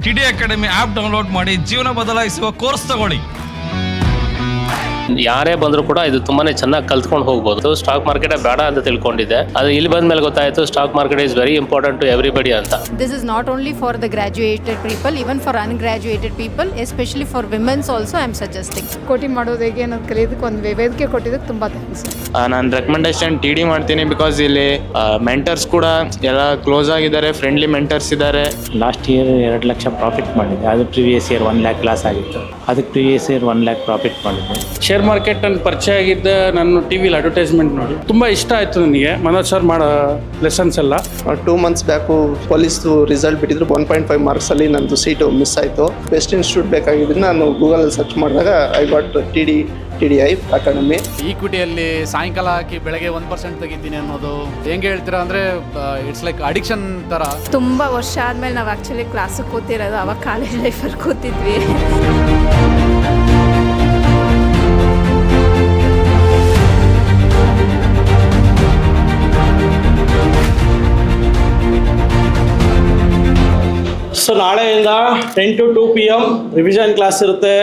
TD academy app download ಮಾಡಿ ಜೀವನ ಬದಲಾಯಿಸುವ ಕೋರ್ಸ್ ತಗೊಳ್ಳಿ. ಯಾರೇ ಬಂದರೂ ಕೂಡ ಇದು ತುಂಬಾನೇ ಚೆನ್ನಾಗಿ ಕಲ್ತ್ಕೊಂಡು ಹೋಗ್ಬೋದು. ಸ್ಟಾಕ್ ಮಾರ್ಕೆಟ್ ಬೇಡ ಅಂತ ತಿಳ್ಕೊಂಡಿದ್ದೆ, ಅದು ಇಲ್ಲಿ ಬಂದ ಮೇಲೆ ಗೊತ್ತಾಯಿತು stock market is very important to everybody ಅಂತ. This is not only for the graduated people, even for ungraduated people, especially for women's also I am suggesting. ಕೋಟಿ ಮಾಡೋದು ಹೇಗೆ ಅನ್ನೋದು ಕಲಿಯೋದಕ್ಕೆ ಒಂದು ವೇದಿಕೆ ಕೊಟ್ಟಿದ್ದಕ್ಕೆ ತುಂಬ ಥ್ಯಾಂಕ್ಸ್. ನಾನು ರೆಕಮೆಂಡೇಶನ್ ಟಿ ಮಾಡ್ತೀನಿ ಬಿಕಾಸ್ ಇಲ್ಲಿ ಮೆಂಟರ್ಸ್ ಕೂಡ ಎಲ್ಲ ಕ್ಲೋಸ್ ಆಗಿದ್ದಾರೆ, ಫ್ರೆಂಡ್ಲಿ ಮೆಂಟರ್ಸ್ ಇದ್ದಾರೆ. ಲಾಸ್ಟ್ ಇಯರ್ 2 ಲಕ್ಷ ಪ್ರಾಫಿಟ್ ಮಾಡಿದ್ದೆ, ಅದು ಪ್ರಿವಿಯಸ್ ಇಯರ್ 1 ಲ್ಯಾಕ್ ಲಾಸ್ ಆಗಿತ್ತು, ಅದಕ್ಕೆ ಪ್ರಿವಿಯಸ್ ಇಯರ್ 1 ಲ್ಯಾಕ್ ಪ್ರಾಫಿಟ್ ಮಾಡಿದ್ದೆ. ಶೇರ್ ಮಾರ್ಕೆಟ್ ಅಲ್ಲಿ ಪರಿಚಯ ಆಗಿದ್ದ ನಾನು ಟಿವಿಲಿ ಅಡ್ವರ್ಟೈಸ್ಮೆಂಟ್ ನೋಡಿ ತುಂಬ ಇಷ್ಟ ಆಯಿತು ನನಗೆ. ಮನೋಜ್ ಸರ್ ಮಾಡೋ ಲೆಸನ್ಸ್ ಎಲ್ಲ 2 ಮಂತ್ಸ್ ಬ್ಯಾಕು ಪೊಲೀಸ್ದು ರಿಸಲ್ಟ್ ಬಿಟ್ಟಿದ್ರು. 1.5 ಮಾರ್ಕ್ಸಲ್ಲಿ ನಂದು ಸೀಟು ಮಿಸ್ ಆಯಿತು. ಬೆಸ್ಟ್ ಇನ್ಸ್ಟಿಟ್ಯೂಟ್ ಬೇಕಾಗಿದ್ದು ನಾನು ಗೂಗಲಲ್ಲಿ ಸರ್ಚ್ ಮಾಡಿದಾಗ ಐ ಗಾಟ್ TDI ಅಕಾಡೆಮಿ. ಈಕ್ವಿಟಿಯಲ್ಲಿ ಸಾಯಂಕಾಲ ಹಾಕಿ ಬೆಳಗ್ಗೆ 1% ತೆಗಿತೀನಿ ಅನ್ನೋದು ಹೆಂಗೆ ಹೇಳ್ತೀರಾ ಅಂದರೆ ಇಟ್ಸ್ ಲೈಕ್ ಅಡಿಕ್ಷನ್ ಥರ. ತುಂಬ ವರ್ಷ ಆದಮೇಲೆ ನಾವು ಆ್ಯಕ್ಚುಲಿ ಕ್ಲಾಸಿಗೆ ಕೂತಿರೋದು, ಅವಾಗ ಕಾಲೇಜ್ ಲೈಫಲ್ಲಿ ಕೂತಿದ್ವಿ. ಸೊ ನಾಳೆಯಿಂದ 10 to 2 PM ರಿವಿಷನ್ ಕ್ಲಾಸ್ ಇರುತ್ತೆ.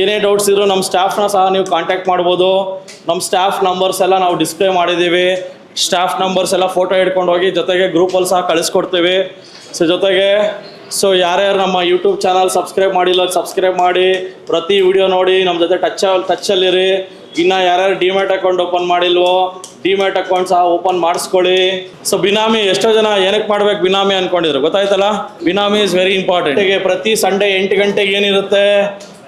ಏನೇ ಡೌಟ್ಸ್ ಇದ್ರು ನಮ್ಮ ಸ್ಟಾಫ್ನ ಸಹ ನೀವು ಕಾಂಟ್ಯಾಕ್ಟ್ ಮಾಡ್ಬೋದು. ನಮ್ಮ ಸ್ಟಾಫ್ ನಂಬರ್ಸ್ ಎಲ್ಲ ನಾವು ಡಿಸ್ಪ್ಲೇ ಮಾಡಿದ್ದೀವಿ. ಸ್ಟಾಫ್ ನಂಬರ್ಸ್ ಎಲ್ಲ ಫೋಟೋ ಹಿಡ್ಕೊಂಡು ಹೋಗಿ ಜೊತೆಗೆ ಗ್ರೂಪಲ್ಲಿ ಸಹ ಕಳಿಸ್ಕೊಡ್ತೀವಿ. ಜೊತೆಗೆ ಯಾರ್ಯಾರು ನಮ್ಮ ಯೂಟ್ಯೂಬ್ ಚಾನಲ್ ಸಬ್ಸ್ಕ್ರೈಬ್ ಮಾಡಿಲ್ಲ ಸಬ್ಸ್ಕ್ರೈಬ್ ಮಾಡಿ, ಪ್ರತಿ ವಿಡಿಯೋ ನೋಡಿ, ನಮ್ಮ ಜೊತೆ ಟಚ್ಚಲ್ಲಿರಿ. ಇನ್ನು ಯಾರ್ಯಾರು ಡಿಮ್ಯಾಟ್ ಅಕೌಂಟ್ ಓಪನ್ ಮಾಡಿಲ್ವೋ ಡಿಮ್ಯಾಟ್ ಅಕೌಂಟ್ ಸಹ ಓಪನ್ ಮಾಡಿಸ್ಕೊಳ್ಳಿ. ಬಿನಾಮಿ ಎಷ್ಟೋ ಜನ ಏನಕ್ಕೆ ಮಾಡ್ಬೇಕು ಬಿನಾಮಿ ಅನ್ಕೊಂಡಿದ್ರು, ಗೊತ್ತಾಯ್ತಲ್ಲ? Benami is very important. ಪ್ರತಿ ಸಂಡೇ 8 ಗಂಟೆಗೆ ಏನಿರುತ್ತೆ,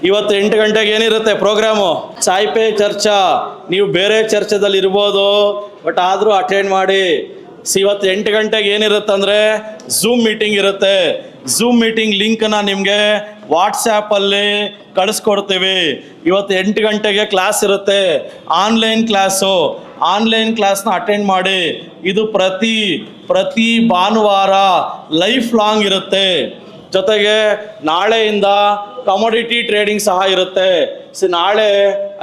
ಇವತ್ತು 8 ಗಂಟೆಗೆ ಏನಿರುತ್ತೆ ಪ್ರೋಗ್ರಾಮು, ಚಾಯ್ ಪೇ ಚರ್ಚಾ. ನೀವು ಬೇರೆ ಚರ್ಚದಲ್ಲಿ ಇರ್ಬೋದು, ಬಟ್ ಆದರೂ ಅಟೆಂಡ್ ಮಾಡಿ. ಇವತ್ತು 8 ಗಂಟೆಗೆ ಏನಿರುತ್ತೆ ಅಂದರೆ ಝೂಮ್ ಮೀಟಿಂಗ್ ಇರುತ್ತೆ. ಝೂಮ್ ಮೀಟಿಂಗ್ ಲಿಂಕನ್ನು ನಿಮಗೆ ವಾಟ್ಸ್ಯಾಪಲ್ಲಿ ಕಳಿಸ್ಕೊಡ್ತೀವಿ. ಇವತ್ತು 8 ಗಂಟೆಗೆ ಕ್ಲಾಸ್ ಇರುತ್ತೆ, ಆನ್ಲೈನ್ ಕ್ಲಾಸು. ಆನ್ಲೈನ್ ಕ್ಲಾಸ್ನ ಅಟೆಂಡ್ ಮಾಡಿ. ಇದು ಪ್ರತಿ ಭಾನುವಾರ ಲೈಫ್ ಲಾಂಗ್ ಇರುತ್ತೆ. ಜೊತೆಗೆ ನಾಳೆಯಿಂದ ಕಮೋಡಿಟಿ ಟ್ರೇಡಿಂಗ್ ಸಹ ಇರುತ್ತೆ. ನಾಳೆ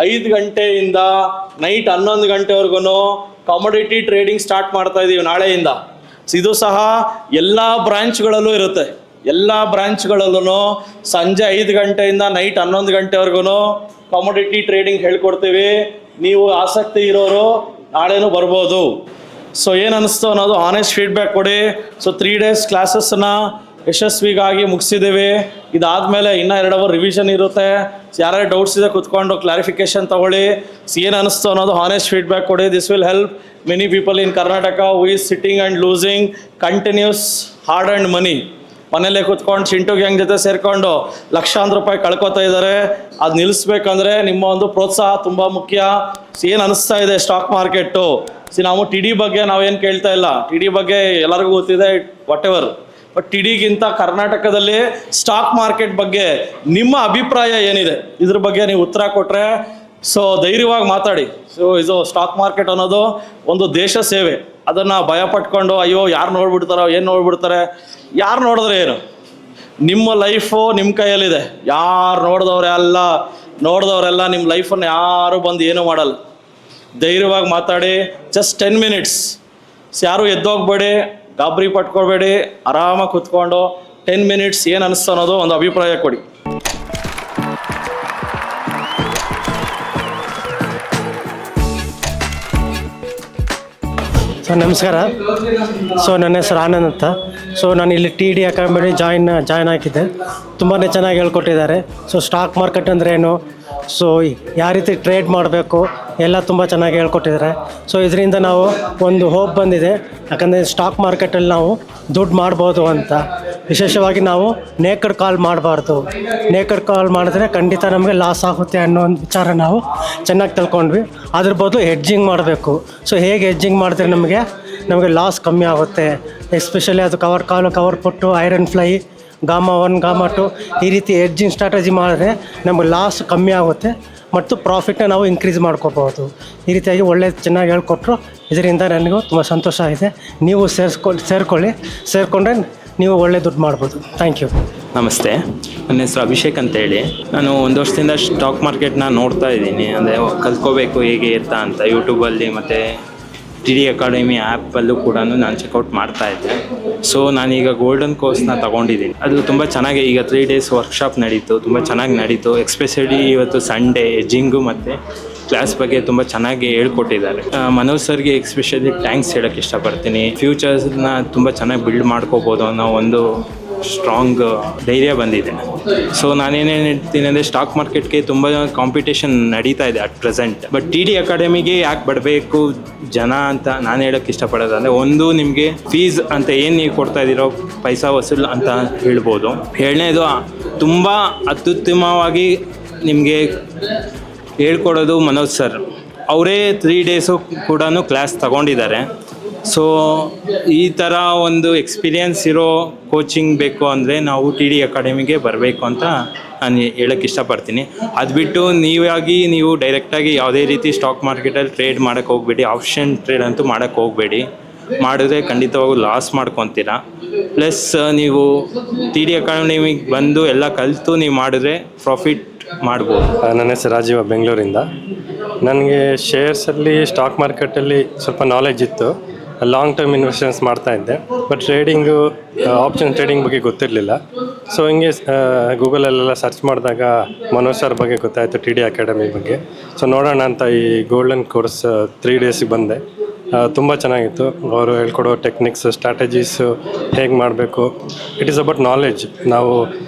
5 ಗಂಟೆಯಿಂದ ನೈಟ್ 11 ಗಂಟೆವರೆಗೂ ಕಮೋಡಿಟಿ ಟ್ರೇಡಿಂಗ್ ಸ್ಟಾರ್ಟ್ ಮಾಡ್ತಾ ಇದ್ದೀವಿ ನಾಳೆಯಿಂದ. ಇದು ಸಹ ಎಲ್ಲ ಬ್ರಾಂಚ್ಗಳಲ್ಲೂ ಇರುತ್ತೆ. ಎಲ್ಲ ಬ್ರಾಂಚ್ಗಳಲ್ಲೂ ಸಂಜೆ 5 ಗಂಟೆಯಿಂದ ನೈಟ್ 11 ಗಂಟೆವರೆಗೂ ಕಮೋಡಿಟಿ ಟ್ರೇಡಿಂಗ್ ಹೇಳ್ಕೊಡ್ತೀವಿ. ನೀವು ಆಸಕ್ತಿ ಇರೋರು ನಾಳೆನೂ ಬರ್ಬೋದು. ಏನು ಅನ್ನಿಸ್ತು ಅನ್ನೋದು ಆನೆಸ್ಟ್ ಫೀಡ್ಬ್ಯಾಕ್ ಕೊಡಿ. 3 days ಕ್ಲಾಸಸ್ಸನ್ನು ಯಶಸ್ವಿಗಾಗಿ ಮುಗಿಸಿದ್ದೀವಿ. ಇದಾದಮೇಲೆ ಇನ್ನೂ 2 ಅವರ್ ರಿವಿಷನ್ ಇರುತ್ತೆ. ಯಾರ್ಯಾರು ಡೌಟ್ಸ್ ಇದೆ ಕೂತ್ಕೊಂಡು ಕ್ಲಾರಿಫಿಕೇಷನ್ ತೊಗೊಳ್ಳಿ. ಏನು ಅನ್ನಿಸ್ತು ಅನ್ನೋದು ಆನೆಸ್ಟ್ ಫೀಡ್ಬ್ಯಾಕ್ ಕೊಡಿ. This will help many people in Karnataka who is sitting and losing continues hard and money. ಮನೇಲೆ ಕೂತ್ಕೊಂಡು ಚಿಂಟು ಗ್ಯಾಂಗ್ ಜೊತೆ ಸೇರಿಕೊಂಡು ಲಕ್ಷಾಂತರ ರೂಪಾಯಿ ಕಳ್ಕೊತಾ ಇದ್ದಾರೆ. ಅದು ನಿಲ್ಲಿಸ್ಬೇಕಂದ್ರೆ ನಿಮ್ಮ ಒಂದು ಪ್ರೋತ್ಸಾಹ ತುಂಬ ಮುಖ್ಯ. ಏನು ಅನ್ನಿಸ್ತಾ ಇದೆ ಸ್ಟಾಕ್ ಮಾರ್ಕೆಟು? ನಾವು ಟಿ ಬಗ್ಗೆ ನಾವೇನು ಕೇಳ್ತಾ ಇಲ್ಲ. ಟಿ ಬಗ್ಗೆ ಎಲ್ಲರಿಗೂ ಗೊತ್ತಿದೆ, ವಾಟ್ ಎವರ್. ಬಟ್ ಟಿಡಿಗಿಂತ ಕರ್ನಾಟಕದಲ್ಲಿ ಸ್ಟಾಕ್ ಮಾರ್ಕೆಟ್ ಬಗ್ಗೆ ನಿಮ್ಮ ಅಭಿಪ್ರಾಯ ಏನಿದೆ, ಇದ್ರ ಬಗ್ಗೆ ನೀವು ಉತ್ತರ ಕೊಟ್ಟರೆ ಧೈರ್ಯವಾಗಿ ಮಾತಾಡಿ. ಇದು ಸ್ಟಾಕ್ ಮಾರ್ಕೆಟ್ ಅನ್ನೋದು ಒಂದು ದೇಶ ಸೇವೆ. ಅದನ್ನು ಭಯ ಪಟ್ಕೊಂಡು ಅಯ್ಯೋ ಯಾರು ನೋಡ್ಬಿಡ್ತಾರೋ ಏನು ನೋಡ್ಬಿಡ್ತಾರೆ, ಯಾರು ನೋಡಿದ್ರೆ ಏನು, ನಿಮ್ಮ ಲೈಫು ನಿಮ್ಮ ಕೈಯಲ್ಲಿದೆ. ಯಾರು ನೋಡಿದವರೆಲ್ಲ ನಿಮ್ಮ ಲೈಫನ್ನು ಯಾರು ಬಂದು ಏನೂ ಮಾಡಲ್ಲ. ಧೈರ್ಯವಾಗಿ ಮಾತಾಡಿ. Just 10 minutes. ಯಾರು ಎದ್ದೋಗ್ಬೇಡಿ, ಗಾಬರಿ ಪಟ್ಕೊಳ್ಬೇಡಿ, ಆರಾಮಾಗಿ ಕೂತ್ಕೊಂಡು 10 minutes ಏನು ಅನಿಸ್ತು ಅನ್ನೋದು ಒಂದು ಅಭಿಪ್ರಾಯ ಕೊಡಿ. ನಮಸ್ಕಾರ. ನನ್ನ ಹೆಸರು ಆನಂದ್ ಅಂತ. ನಾನು ಇಲ್ಲಿ TD ಅಕಾಡೆಮಿ ಜಾಯ್ನ್ ಆಗಿದ್ದೆ. ತುಂಬಾ ಚೆನ್ನಾಗಿ ಹೇಳ್ಕೊಟ್ಟಿದ್ದಾರೆ. ಸ್ಟಾಕ್ ಮಾರ್ಕೆಟ್ ಅಂದರೆ ಏನು, ಯಾವ ರೀತಿ ಟ್ರೇಡ್ ಮಾಡಬೇಕು ಎಲ್ಲ ತುಂಬ ಚೆನ್ನಾಗಿ ಹೇಳ್ಕೊಟ್ಟಿದ್ದಾರೆ. ಇದರಿಂದ ನಾವು ಒಂದು ಹೋಪ್ ಬಂದಿದೆ. ಯಾಕಂದರೆ ಸ್ಟಾಕ್ ಮಾರ್ಕೆಟಲ್ಲಿ ನಾವು ದುಡ್ಡು ಮಾಡ್ಬೋದು ಅಂತ. ವಿಶೇಷವಾಗಿ ನಾವು ನೇಕಡ್ ಕಾಲ್ ಮಾಡಬಾರ್ದು. ನೇಕಡ್ ಕಾಲ್ ಮಾಡಿದ್ರೆ ಖಂಡಿತ ನಮಗೆ ಲಾಸ್ ಆಗುತ್ತೆ ಅನ್ನೋ ಒಂದು ವಿಚಾರ ನಾವು ಚೆನ್ನಾಗಿ ತಿಳ್ಕೊಂಡ್ವಿ. ಅದ್ರ ಬದಲು ಹೆಡ್ಜಿಂಗ್ ಮಾಡಬೇಕು. ಹೇಗೆ ಹೆಡ್ಜಿಂಗ್ ಮಾಡಿದ್ರೆ ನಮಗೆ ಲಾಸ್ ಕಮ್ಮಿ ಆಗುತ್ತೆ. ಎಸ್ಪೆಷಲಿ ಅದು ಕವರ್ ಪುಟ್ಟು, ಐರನ್ ಫ್ಲೈ, ಗಾಮಾ 1 ಗಾಮಾ 2 ಈ ರೀತಿ ಹೆಡ್ಜಿಂಗ್ ಸ್ಟ್ರಾಟಜಿ ಮಾಡಿದ್ರೆ ನಮಗೆ ಲಾಸ್ ಕಮ್ಮಿ ಆಗುತ್ತೆ ಮತ್ತು ಪ್ರಾಫಿಟ್ನ ನಾವು ಇನ್ಕ್ರೀಸ್ ಮಾಡ್ಕೋಬೋದು. ಈ ರೀತಿಯಾಗಿ ಚೆನ್ನಾಗಿ ಹೇಳ್ಕೊಟ್ರು. ಇದರಿಂದ ನನಗೂ ತುಂಬ ಸಂತೋಷ ಆಗಿದೆ. ನೀವು ಸೇರಿಕೊಂಡ್ರೆ ನೀವು ಒಳ್ಳೆ ದುಡ್ಡು ಮಾಡ್ಬೋದು. Thank you. ನಮಸ್ತೆ, ನನ್ನ ಹೆಸರು ಅಭಿಷೇಕ್ ಅಂತೇಳಿ. ನಾನು 1 ವರ್ಷದಿಂದ ಸ್ಟಾಕ್ ಮಾರ್ಕೆಟ್ನ ನೋಡ್ತಾ ಇದ್ದೀನಿ. ಅಂದರೆ ಕಲ್ತ್ಕೋಬೇಕು ಹೇಗೆ ಇರ್ತಾ ಅಂತ ಯೂಟ್ಯೂಬಲ್ಲಿ ಮತ್ತು ಟಿ ಡಿ ಅಕಾಡೆಮಿ ಆ್ಯಪಲ್ಲೂ ಕೂಡ ನಾನು ಚೆಕ್ಔಟ್ ಮಾಡ್ತಾ ಇದ್ದೆ. ಸೊ ನಾನೀಗ ಗೋಲ್ಡನ್ ಕೋರ್ಸ್ನ ತೊಗೊಂಡಿದ್ದೀನಿ. ಅದು ತುಂಬ ಚೆನ್ನಾಗಿ ಈಗ 3 days ವರ್ಕ್ಶಾಪ್ ನಡೀತು, ತುಂಬ ಚೆನ್ನಾಗಿ ನಡೀತು. ಎಸ್ಪೆಷಲಿ ಇವತ್ತು ಸಂಡೇ ಎಡ್ಜಿಂಗು ಮತ್ತು ಕ್ಲಾಸ್ ಬಗ್ಗೆ ತುಂಬ ಚೆನ್ನಾಗಿ ಹೇಳ್ಕೊಟ್ಟಿದ್ದಾರೆ. ಮನೋಜ್ ಸರ್ಗೆ ಎಸ್ಪೆಷಲಿ ಥ್ಯಾಂಕ್ಸ್ ಹೇಳೋಕ್ಕೆ ಇಷ್ಟಪಡ್ತೀನಿ. ಫ್ಯೂಚರ್ಸ್ನ ತುಂಬ ಚೆನ್ನಾಗಿ ಬಿಲ್ಡ್ ಮಾಡ್ಕೋಬೋದು ಅನ್ನೋ ಒಂದು ಸ್ಟ್ರಾಂಗ್ ಧೈರ್ಯ ಬಂದಿದೆ. ಸೊ ನಾನೇನೇನು ಹೇಳ್ತೀನಿ ಅಂದರೆ ಸ್ಟಾಕ್ ಮಾರ್ಕೆಟ್ಗೆ ತುಂಬ ಕಾಂಪಿಟೇಷನ್ ನಡೀತಾ ಇದೆ at present. But T D ಅಕಾಡೆಮಿಗೆ ಯಾಕೆ ಬರಬೇಕು ಜನ ಅಂತ ನಾನು ಹೇಳೋಕ್ಕೆ ಇಷ್ಟಪಡೋದು ಅಂದರೆ, ಒಂದು ನಿಮಗೆ ಫೀಸ್ ಅಂತ ಏನು ನೀವು ಕೊಡ್ತಾ ಇದ್ದೀರೋ ಪೈಸಾ ವಸೂಲ್ ಅಂತ ಹೇಳ್ಬೋದು. ಎರಡನೇದು ತುಂಬ ಅತ್ಯುತ್ತಮವಾಗಿ ನಿಮಗೆ ಹೇಳ್ಕೊಡೋದು ಮನೋಜ್ ಸರ್. ಅವರೇ 3 days ಕೂಡ ಕ್ಲಾಸ್ ತಗೊಂಡಿದ್ದಾರೆ. ಸೊ ಈ ಥರ ಒಂದು ಎಕ್ಸ್ಪೀರಿಯನ್ಸ್ ಇರೋ ಕೋಚಿಂಗ್ ಬೇಕು ಅಂದರೆ ನಾವು ಟಿ ಡಿ ಅಕಾಡೆಮಿಗೆ ಬರಬೇಕು ಅಂತ ನಾನು ಹೇಳೋಕ್ಕೆ ಇಷ್ಟಪಡ್ತೀನಿ. ಅದು ಬಿಟ್ಟು ನೀವು ಡೈರೆಕ್ಟಾಗಿ ಯಾವುದೇ ರೀತಿ ಸ್ಟಾಕ್ ಮಾರ್ಕೆಟಲ್ಲಿ ಟ್ರೇಡ್ ಮಾಡೋಕ್ಕೆ ಹೋಗಬೇಡಿ. ಆಪ್ಷನ್ ಟ್ರೇಡ್ ಅಂತೂ ಮಾಡೋಕ್ಕೆ ಹೋಗಬೇಡಿ. ಮಾಡಿದ್ರೆ ಖಂಡಿತವಾಗೂ ಲಾಸ್ ಮಾಡ್ಕೊತೀರಾ. ಪ್ಲಸ್ ನೀವು ಟಿ ಡಿ ಅಕಾಡೆಮಿಗೆ ಬಂದು ಎಲ್ಲ ಕಲಿತು ನೀವು ಮಾಡಿದ್ರೆ ಪ್ರಾಫಿಟ್ ಮಾಡ್ಬೋದು. ನನ್ನ ಹೆಸರು ರಾಜೀವ, ಬೆಂಗಳೂರಿಂದ. ನನಗೆ ಶೇರ್ಸಲ್ಲಿ ಸ್ಟಾಕ್ ಮಾರ್ಕೆಟಲ್ಲಿ ಸ್ವಲ್ಪ ನಾಲೆಜ್ ಇತ್ತು. ಲಾಂಗ್ ಟರ್ಮ್ ಇನ್ವೆಸ್ಟ್ಮೆಂಟ್ಸ್ ಮಾಡ್ತಾ ಇದ್ದೆ. ಬಟ್ ಟ್ರೇಡಿಂಗು, ಆಪ್ಷನ್ ಟ್ರೇಡಿಂಗ್ ಬಗ್ಗೆ ಗೊತ್ತಿರಲಿಲ್ಲ. ಸೊ ಹಿಂಗೆ ಗೂಗಲಲ್ಲೆಲ್ಲ ಸರ್ಚ್ ಮಾಡಿದಾಗ ಮನೋಜ್ ಸರ್ ಬಗ್ಗೆ ಗೊತ್ತಾಯಿತು, ಟಿ ಡಿ ಅಕಾಡೆಮಿ ಬಗ್ಗೆ. ಸೊ ನೋಡೋಣ ಅಂತ ಈ ಗೋಲ್ಡನ್ ಕೋರ್ಸ್ 3 days ಬಂದೆ. ತುಂಬ ಚೆನ್ನಾಗಿತ್ತು. ಅವರು ಹೇಳ್ಕೊಡೋ ಟೆಕ್ನಿಕ್ಸ್, ಸ್ಟ್ರಾಟಜೀಸು ಹೇಗೆ ಮಾಡಬೇಕು. It is about knowledge. ನಾವು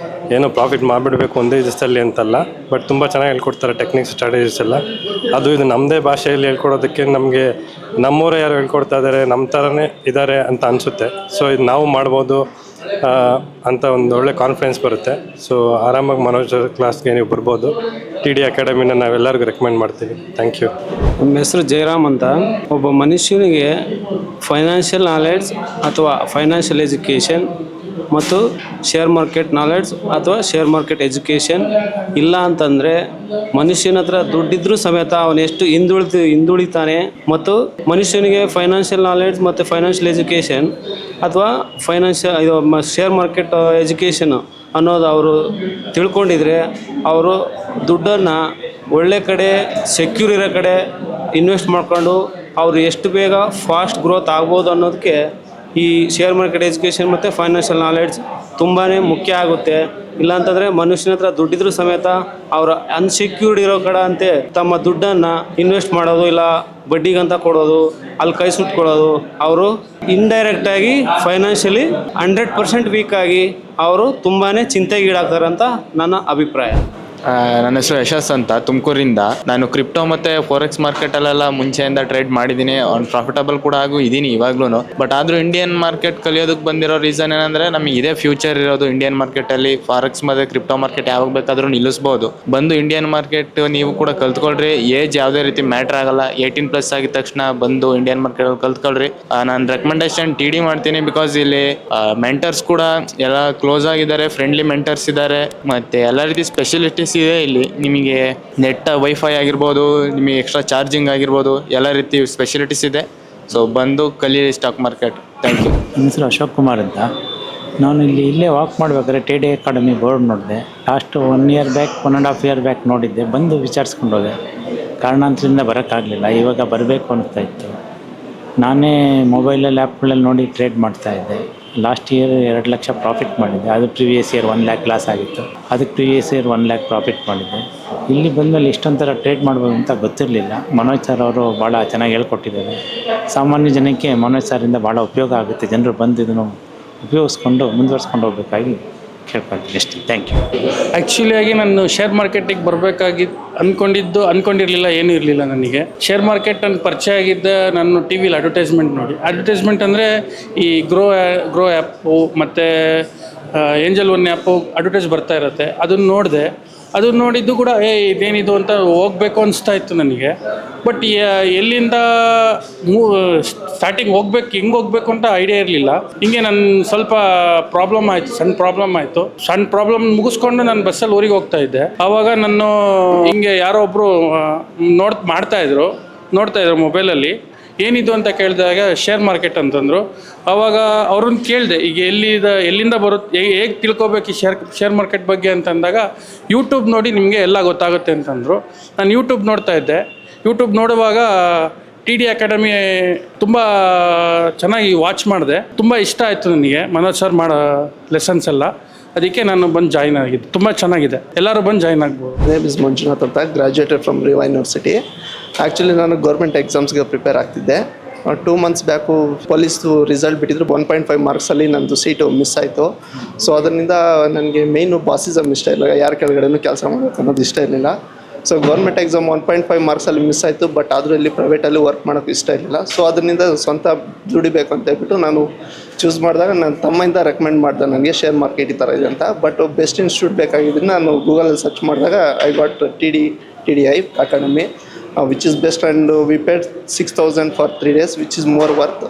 ಏನೋ ಪ್ರಾಫಿಟ್ ಮಾಡಿಬಿಡಬೇಕು ಒಂದೇ ದಿವಸದಲ್ಲಿ ಅಂತಲ್ಲ, ಬಟ್ ತುಂಬ ಚೆನ್ನಾಗಿ ಹೇಳ್ಕೊಡ್ತಾರೆ ಟೆಕ್ನಿಕ್ಸ್, ಸ್ಟ್ರಾಟಜೀಸ್ ಎಲ್ಲ. ಇದು ನಮ್ಮದೇ ಭಾಷೆಯಲ್ಲಿ ಹೇಳ್ಕೊಡೋದಕ್ಕೆ ನಮಗೆ ನಮ್ಮವರೇ ಯಾರು ಹೇಳ್ಕೊಡ್ತಾ ಇದ್ದಾರೆ, ನಮ್ಮ ಥರನೇ ಇದ್ದಾರೆ ಅಂತ ಅನಿಸುತ್ತೆ. ಸೊ ಇದು ನಾವು ಮಾಡ್ಬೋದು ಅಂತ ಒಂದು ಒಳ್ಳೆ ಕಾನ್ಫಿಡೆನ್ಸ್ ಬರುತ್ತೆ. ಸೊ ಆರಾಮಾಗಿ ಮನೋಜ್ ಕ್ಲಾಸ್ಗೆ ನೀವು ಬರ್ಬೋದು. ಟಿ ಡಿ ಅಕಾಡೆಮಿನ ನಾವೆಲ್ಲರಿಗೂ ರೆಕಮೆಂಡ್ ಮಾಡ್ತೀವಿ. Thank you. ನಮ್ಮ ಹೆಸರು ಜಯರಾಮ್ ಅಂತ. ಒಬ್ಬ ಮನುಷ್ಯನಿಗೆ ಫೈನಾನ್ಷಿಯಲ್ ನಾಲೆಡ್ಜ್ ಅಥವಾ ಫೈನಾನ್ಷಿಯಲ್ ಎಜುಕೇಷನ್ ಮತ್ತು ಶೇರ್ ಮಾರ್ಕೆಟ್ ನಾಲೆಡ್ಜ್ ಅಥವಾ ಶೇರ್ ಮಾರ್ಕೆಟ್ ಎಜುಕೇಷನ್ ಇಲ್ಲ ಅಂತಂದರೆ ಮನುಷ್ಯನ ಹತ್ರ ದುಡ್ಡಿದ್ರೂ ಸಮೇತ ಅವನು ಎಷ್ಟು ಹಿಂದುಳಿತಾನೆ. ಮತ್ತು ಮನುಷ್ಯನಿಗೆ ಫೈನಾನ್ಷಿಯಲ್ ನಾಲೆಡ್ಜ್ ಮತ್ತು ಫೈನಾನ್ಷಿಯಲ್ ಎಜುಕೇಷನ್ ಅಥವಾ ಶೇರ್ ಮಾರ್ಕೆಟ್ ಎಜುಕೇಷನ್ ಅನ್ನೋದು ಅವರು ತಿಳ್ಕೊಂಡಿದ್ರೆ ಅವರು ದುಡ್ಡನ್ನು ಒಳ್ಳೆ ಕಡೆ, ಸೆಕ್ಯೂರ್ ಇರೋ ಕಡೆ ಇನ್ವೆಸ್ಟ್ ಮಾಡ್ಕೊಂಡು ಅವರು ಎಷ್ಟು ಬೇಗ ಫಾಸ್ಟ್ ಗ್ರೋತ್ ಆಗ್ಬೋದು ಅನ್ನೋದಕ್ಕೆ ಈ ಶೇರ್ ಮಾರ್ಕೆಟ್ ಎಜುಕೇಷನ್ ಮತ್ತು ಫೈನಾನ್ಷಿಯಲ್ ನಾಲೆಡ್ಜ್ ತುಂಬಾ ಮುಖ್ಯ ಆಗುತ್ತೆ. ಇಲ್ಲಾಂತಂದರೆ ಮನುಷ್ಯನ ಹತ್ರ ದುಡ್ಡಿದ್ರೂ ಸಮೇತ ಅವರ ಅನ್ಸೆಕ್ಯೂರ್ಡ್ ಇರೋ ಕಡೆ ಅಂತೆ ತಮ್ಮ ದುಡ್ಡನ್ನು ಇನ್ವೆಸ್ಟ್ ಮಾಡೋದು, ಇಲ್ಲ ಬಡ್ಡಿಗಂತ ಕೊಡೋದು, ಅಲ್ಲಿ ಕೈ ಸುಟ್ಕೊಳ್ಳೋದು. ಅವರು ಇಂಡೈರೆಕ್ಟಾಗಿ ಫೈನಾನ್ಷಿಯಲಿ 100% ವೀಕ್ ಆಗಿ ಅವರು ತುಂಬಾ ಚಿಂತೆಗೀಡಾಗ್ತಾರೆ ಅಂತ ನನ್ನ ಅಭಿಪ್ರಾಯ. ನನ್ನ ಹೆಸರು ಯಶಸ್ ಅಂತ, ತುಮಕೂರಿಂದ. ನಾನು ಕ್ರಿಪ್ಟೋ ಮತ್ತು ಫೋರೆಕ್ಸ್ ಮಾರ್ಕೆಟಲ್ಲೆಲ್ಲ ಮುಂಚೆಯಿಂದ ಟ್ರೇಡ್ ಮಾಡಿದ್ದೀನಿ. ಅವ್ನು ಪ್ರಾಫಿಟಬಲ್ ಕೂಡ ಇದ್ದೀನಿ ಇವಾಗ್ಲೂ. ಬಟ್ ಆದರೂ ಇಂಡಿಯನ್ ಮಾರ್ಕೆಟ್ ಕಲಿಯೋದಕ್ಕೆ ಬಂದಿರೋ ರೀಸನ್ ಏನಂದರೆ, ನಮಗೆ ಇದೇ ಫ್ಯೂಚರ್ ಇರೋದು ಇಂಡಿಯನ್ ಮಾರ್ಕೆಟಲ್ಲಿ. ಫಾರೆಕ್ಸ್ ಮತ್ತು ಕ್ರಿಪ್ಟೋ ಮಾರ್ಕೆಟ್ ಯಾವಾಗ ಬೇಕಾದರೂ ನಿಲ್ಲಿಸ್ಬೋದು. ಬಂದು ಇಂಡಿಯನ್ ಮಾರ್ಕೆಟ್ ನೀವು ಕೂಡ ಕಲ್ತ್ಕೊಳ್ರಿ. ಏಜ್ ಯಾವುದೇ ರೀತಿ ಮ್ಯಾಟ್ರ್ ಆಗಲ್ಲ. 18+ ಆಗಿದ ತಕ್ಷಣ ಬಂದು ಇಂಡಿಯನ್ ಮಾರ್ಕೆಟಲ್ಲಿ ಕಲ್ತ್ಕೊಳ್ರಿ. ನಾನು ರೆಕಮೆಂಡೇಶನ್ ಟಿ ಡಿ ಮಾಡ್ತೀನಿ. ಬಿಕಾಸ್ ಇಲ್ಲಿ ಮೆಂಟರ್ಸ್ ಕೂಡ ಎಲ್ಲ ಕ್ಲೋಸ್ ಆಗಿದ್ದಾರೆ, ಫ್ರೆಂಡ್ಲಿ ಮೆಂಟರ್ಸ್ ಇದ್ದಾರೆ, ಮತ್ತು ಎಲ್ಲ ರೀತಿ ಸ್ಪೆಷಲಿಟೀಸ್ ಇದೆ ಇಲ್ಲಿ. ನಿಮಗೆ ನೆಟ್ ವೈಫೈ ಆಗಿರ್ಬೋದು, ನಿಮಗೆ ಎಕ್ಸ್ಟ್ರಾ ಚಾರ್ಜಿಂಗ್ ಆಗಿರ್ಬೋದು, ಎಲ್ಲ ರೀತಿ ಸ್ಪೆಷಲಿಟೀಸ್ ಇದೆ. ಸೊ ಬಂದು ಕಲೀರಿ ಸ್ಟಾಕ್ ಮಾರ್ಕೆಟ್. Thank you. ನನ್ನ ಹೆಸರು ಅಶೋಕ್ ಕುಮಾರ್ ಅಂತ. ನಾನು ಇಲ್ಲೇ ವಾಕ್ ಮಾಡಬೇಕಾದ್ರೆ ಟಿ ಡಿ ಅಕಾಡೆಮಿ ಬೋರ್ಡ್ ನೋಡಿದೆ. Last 1 year back, 1.5 year back ನೋಡಿದ್ದೆ. ಬಂದು ವಿಚಾರಿಸ್ಕೊಂಡು ಹೋದೆ. ಕಾರಣಾಂತರದಿಂದ ಬರೋಕ್ಕಾಗಲಿಲ್ಲ. ಇವಾಗ ಬರಬೇಕು ಅನಿಸ್ತಾ ಇತ್ತು. ನಾನೇ ಮೊಬೈಲಲ್ಲಿ ಆ್ಯಪ್ಗಳಲ್ಲಿ ನೋಡಿ ಟ್ರೇಡ್ ಮಾಡ್ತಾಯಿದ್ದೆ. ಲಾಸ್ಟ್ ಇಯರ್ 2 ಲಕ್ಷ ಪ್ರಾಫಿಟ್ ಮಾಡಿದ್ದೆ. ಅದು ಪ್ರಿವಿಯಸ್ ಇಯರ್ 1 lakh ಲಾಸ್ ಆಗಿತ್ತು. ಅದಕ್ಕೆ ಪ್ರಿವಿಯಸ್ ಇಯರ್ 1 lakh ಪ್ರಾಫಿಟ್ ಮಾಡಿದ್ದೆ. ಇಲ್ಲಿ ಬಂದಮೇಲೆ ಇಷ್ಟೊಂಥರ ಟ್ರೇಡ್ ಮಾಡ್ಬೋದು ಅಂತ ಗೊತ್ತಿರಲಿಲ್ಲ. ಮನೋಜ್ ಸರ್ ಅವರು ಭಾಳ ಚೆನ್ನಾಗಿ ಹೇಳ್ಕೊಟ್ಟಿದ್ದಾರೆ. ಸಾಮಾನ್ಯ ಜನಕ್ಕೆ ಮನೋಜ್ ಸರಿಂದ ಭಾಳ ಉಪಯೋಗ ಆಗುತ್ತೆ. ಜನರು ಬಂದು ಇದನ್ನು ಉಪಯೋಗಿಸ್ಕೊಂಡು ಮುಂದುವರ್ಸ್ಕೊಂಡು ಹೋಗ್ಬೇಕಾಗಿ ಕೇಳ್ಕೊಳ್ತೀನಿ ಅಷ್ಟೇ. Thank you. ಆ್ಯಕ್ಚುಲಿಯಾಗಿ ನಾನು ಶೇರ್ ಮಾರ್ಕೆಟಿಗೆ ಅಂದ್ಕೊಂಡಿರಲಿಲ್ಲ, ಏನೂ ಇರಲಿಲ್ಲ ನನಗೆ. ಶೇರ್ ಮಾರ್ಕೆಟ್ ನನ್ನ ಪರಿಚಯ ಆಗಿದ್ದ ನಾನು ಟಿ ವಿಲಿ ಅಡ್ವರ್ಟೈಸ್ಮೆಂಟ್ ಅಂದರೆ ಈ ಗ್ರೋ ಆ್ಯಪ್ಪು ಮತ್ತು ಏಂಜಲ್ ಒನ್ ಆ್ಯಪು ಅಡ್ವರ್ಟೈಸ್ ಬರ್ತಾ ಇರುತ್ತೆ. ಅದನ್ನು ನೋಡಿದೆ. ಅದನ್ನು ನೋಡಿದ್ದು ಕೂಡ ಇದೇನಿದು ಅಂತ ಹೋಗಬೇಕು ಅನಿಸ್ತಾ ಇತ್ತು ನನಗೆ. ಬಟ್ ಎಲ್ಲಿಂದ ಸ್ಟಾರ್ಟಿಂಗ್ ಹೆಂಗೆ ಹೋಗ್ಬೇಕು ಅಂತ ಐಡಿಯಾ ಇರಲಿಲ್ಲ. ಹಿಂಗೆ ನನ್ನ ಸ್ವಲ್ಪ ಸಣ್ಣ ಪ್ರಾಬ್ಲಮ್ ಮುಗಿಸ್ಕೊಂಡು ನಾನು ಬಸ್ಸಲ್ಲಿ ಊರಿಗೆ ಹೋಗ್ತಾ ಇದ್ದೆ. ಆವಾಗ ನಾನು ಹಿಂಗೆ ಯಾರೋ ಒಬ್ಬರು ನೋಡ್ತಾ ಇದ್ರು ಮೊಬೈಲಲ್ಲಿ. ಏನಿದು ಅಂತ ಕೇಳಿದಾಗ ಶೇರ್ ಮಾರ್ಕೆಟ್ ಅಂತಂದರು. ಆವಾಗ ಅವ್ರನ್ನ ಕೇಳಿದೆ, ಈಗ ಎಲ್ಲಿಂದ ಬರುತ್ತೆ, ಹೇಗೆ ತಿಳ್ಕೊಬೇಕು ಈ ಶೇರ್ ಮಾರ್ಕೆಟ್ ಬಗ್ಗೆ ಅಂತಂದಾಗ, ಯೂಟ್ಯೂಬ್ ನೋಡಿ ನಿಮಗೆ ಎಲ್ಲ ಗೊತ್ತಾಗುತ್ತೆ ಅಂತಂದರು. ನಾನು ಯೂಟ್ಯೂಬ್ ನೋಡ್ತಾ ಇದ್ದೆ. ಯೂಟ್ಯೂಬ್ ನೋಡುವಾಗ ಟಿ ಡಿ ಅಕಾಡೆಮಿ ತುಂಬ ಚೆನ್ನಾಗಿ ವಾಚ್ ಮಾಡಿದೆ, ತುಂಬ ಇಷ್ಟ ಆಯಿತು ನನಗೆ ಮನೋಜ್ ಸರ್ ಮಾಡೋ ಲೆಸನ್ಸ್ ಎಲ್ಲ. ಅದಕ್ಕೆ ನಾನು ಬಂದು ಜಾಯ್ನ್ ಆಗಿದ್ದು. ತುಂಬ ಚೆನ್ನಾಗಿದೆ, ಎಲ್ಲರೂ ಬಂದು ಜಾಯ್ನ್ ಆಗ್ಬೋದು. ನೇಮ್ ಇಸ್ ಮಂಜುನಾಥ್ ಅಂತ, graduated from Reva university. Actually ನಾನು ಗೌರ್ಮೆಂಟ್ ಎಕ್ಸಾಮ್ಸ್ಗೆ ಪ್ರಿಪೇರ್ ಆಗ್ತಿದ್ದೆ. 2 ಮಂತ್ಸ್ ಬ್ಯಾಕು ಪೊಲೀಸ್ದು ರಿಸಲ್ಟ್ ಬಿಟ್ಟಿದ್ರು. 1.5 ಮಾರ್ಕ್ಸಲ್ಲಿ ನಂದು ಸೀಟು ಮಿಸ್ ಆಯಿತು. ಸೊ ಅದರಿಂದ ನನಗೆ ಮೇಯ್ನು ಬಾಸಿಸಮ್ ಇಷ್ಟ ಇಲ್ಲ, ಯಾರ ಕೆಳಗಡೆನೂ ಕೆಲಸ ಮಾಡಬೇಕು ಅನ್ನೋದು ಇಷ್ಟ ಇರಲಿಲ್ಲ. ಸೊ ಗೌರ್ಮೆಂಟ್ ಎಕ್ಸಾಮ್ 1.5 ಮಾರ್ಕ್ಸಲ್ಲಿ ಮಿಸ್ ಆಯಿತು. ಬಟ್ ಆದರೂ ಇಲ್ಲಿ ಪ್ರೈವೇಟಲ್ಲಿ ವರ್ಕ್ ಮಾಡೋಕ್ಕೆ ಇಷ್ಟ ಇರಲಿಲ್ಲ. ಸೊ ಅದರಿಂದ ಸ್ವಂತ ದುಡಿಬೇಕು ಅಂತ ಹೇಳ್ಬಿಟ್ಟು ನಾನು ಚೂಸ್ ಮಾಡಿದಾಗ ನನ್ನ ತಮ್ಮಿಂದ ರೆಕಮೆಂಡ್ ಮಾಡಿದೆ ನನಗೆ, ಶೇರ್ ಮಾರ್ಕೆಟ್ ಈ ಥರ ಇದೆ ಅಂತ. ಬಟ್ ಬೆಸ್ಟ್ ಇನ್ಸ್ಟಿಟ್ಯೂಟ್ ಬೇಕಾಗಿದ್ದರಿಂದ ನಾನು ಗೂಗಲಲ್ಲಿ ಸರ್ಚ್ ಮಾಡಿದಾಗ I got TDI academy, which is best. And we paid 6,000 for 3 days, which is more worth.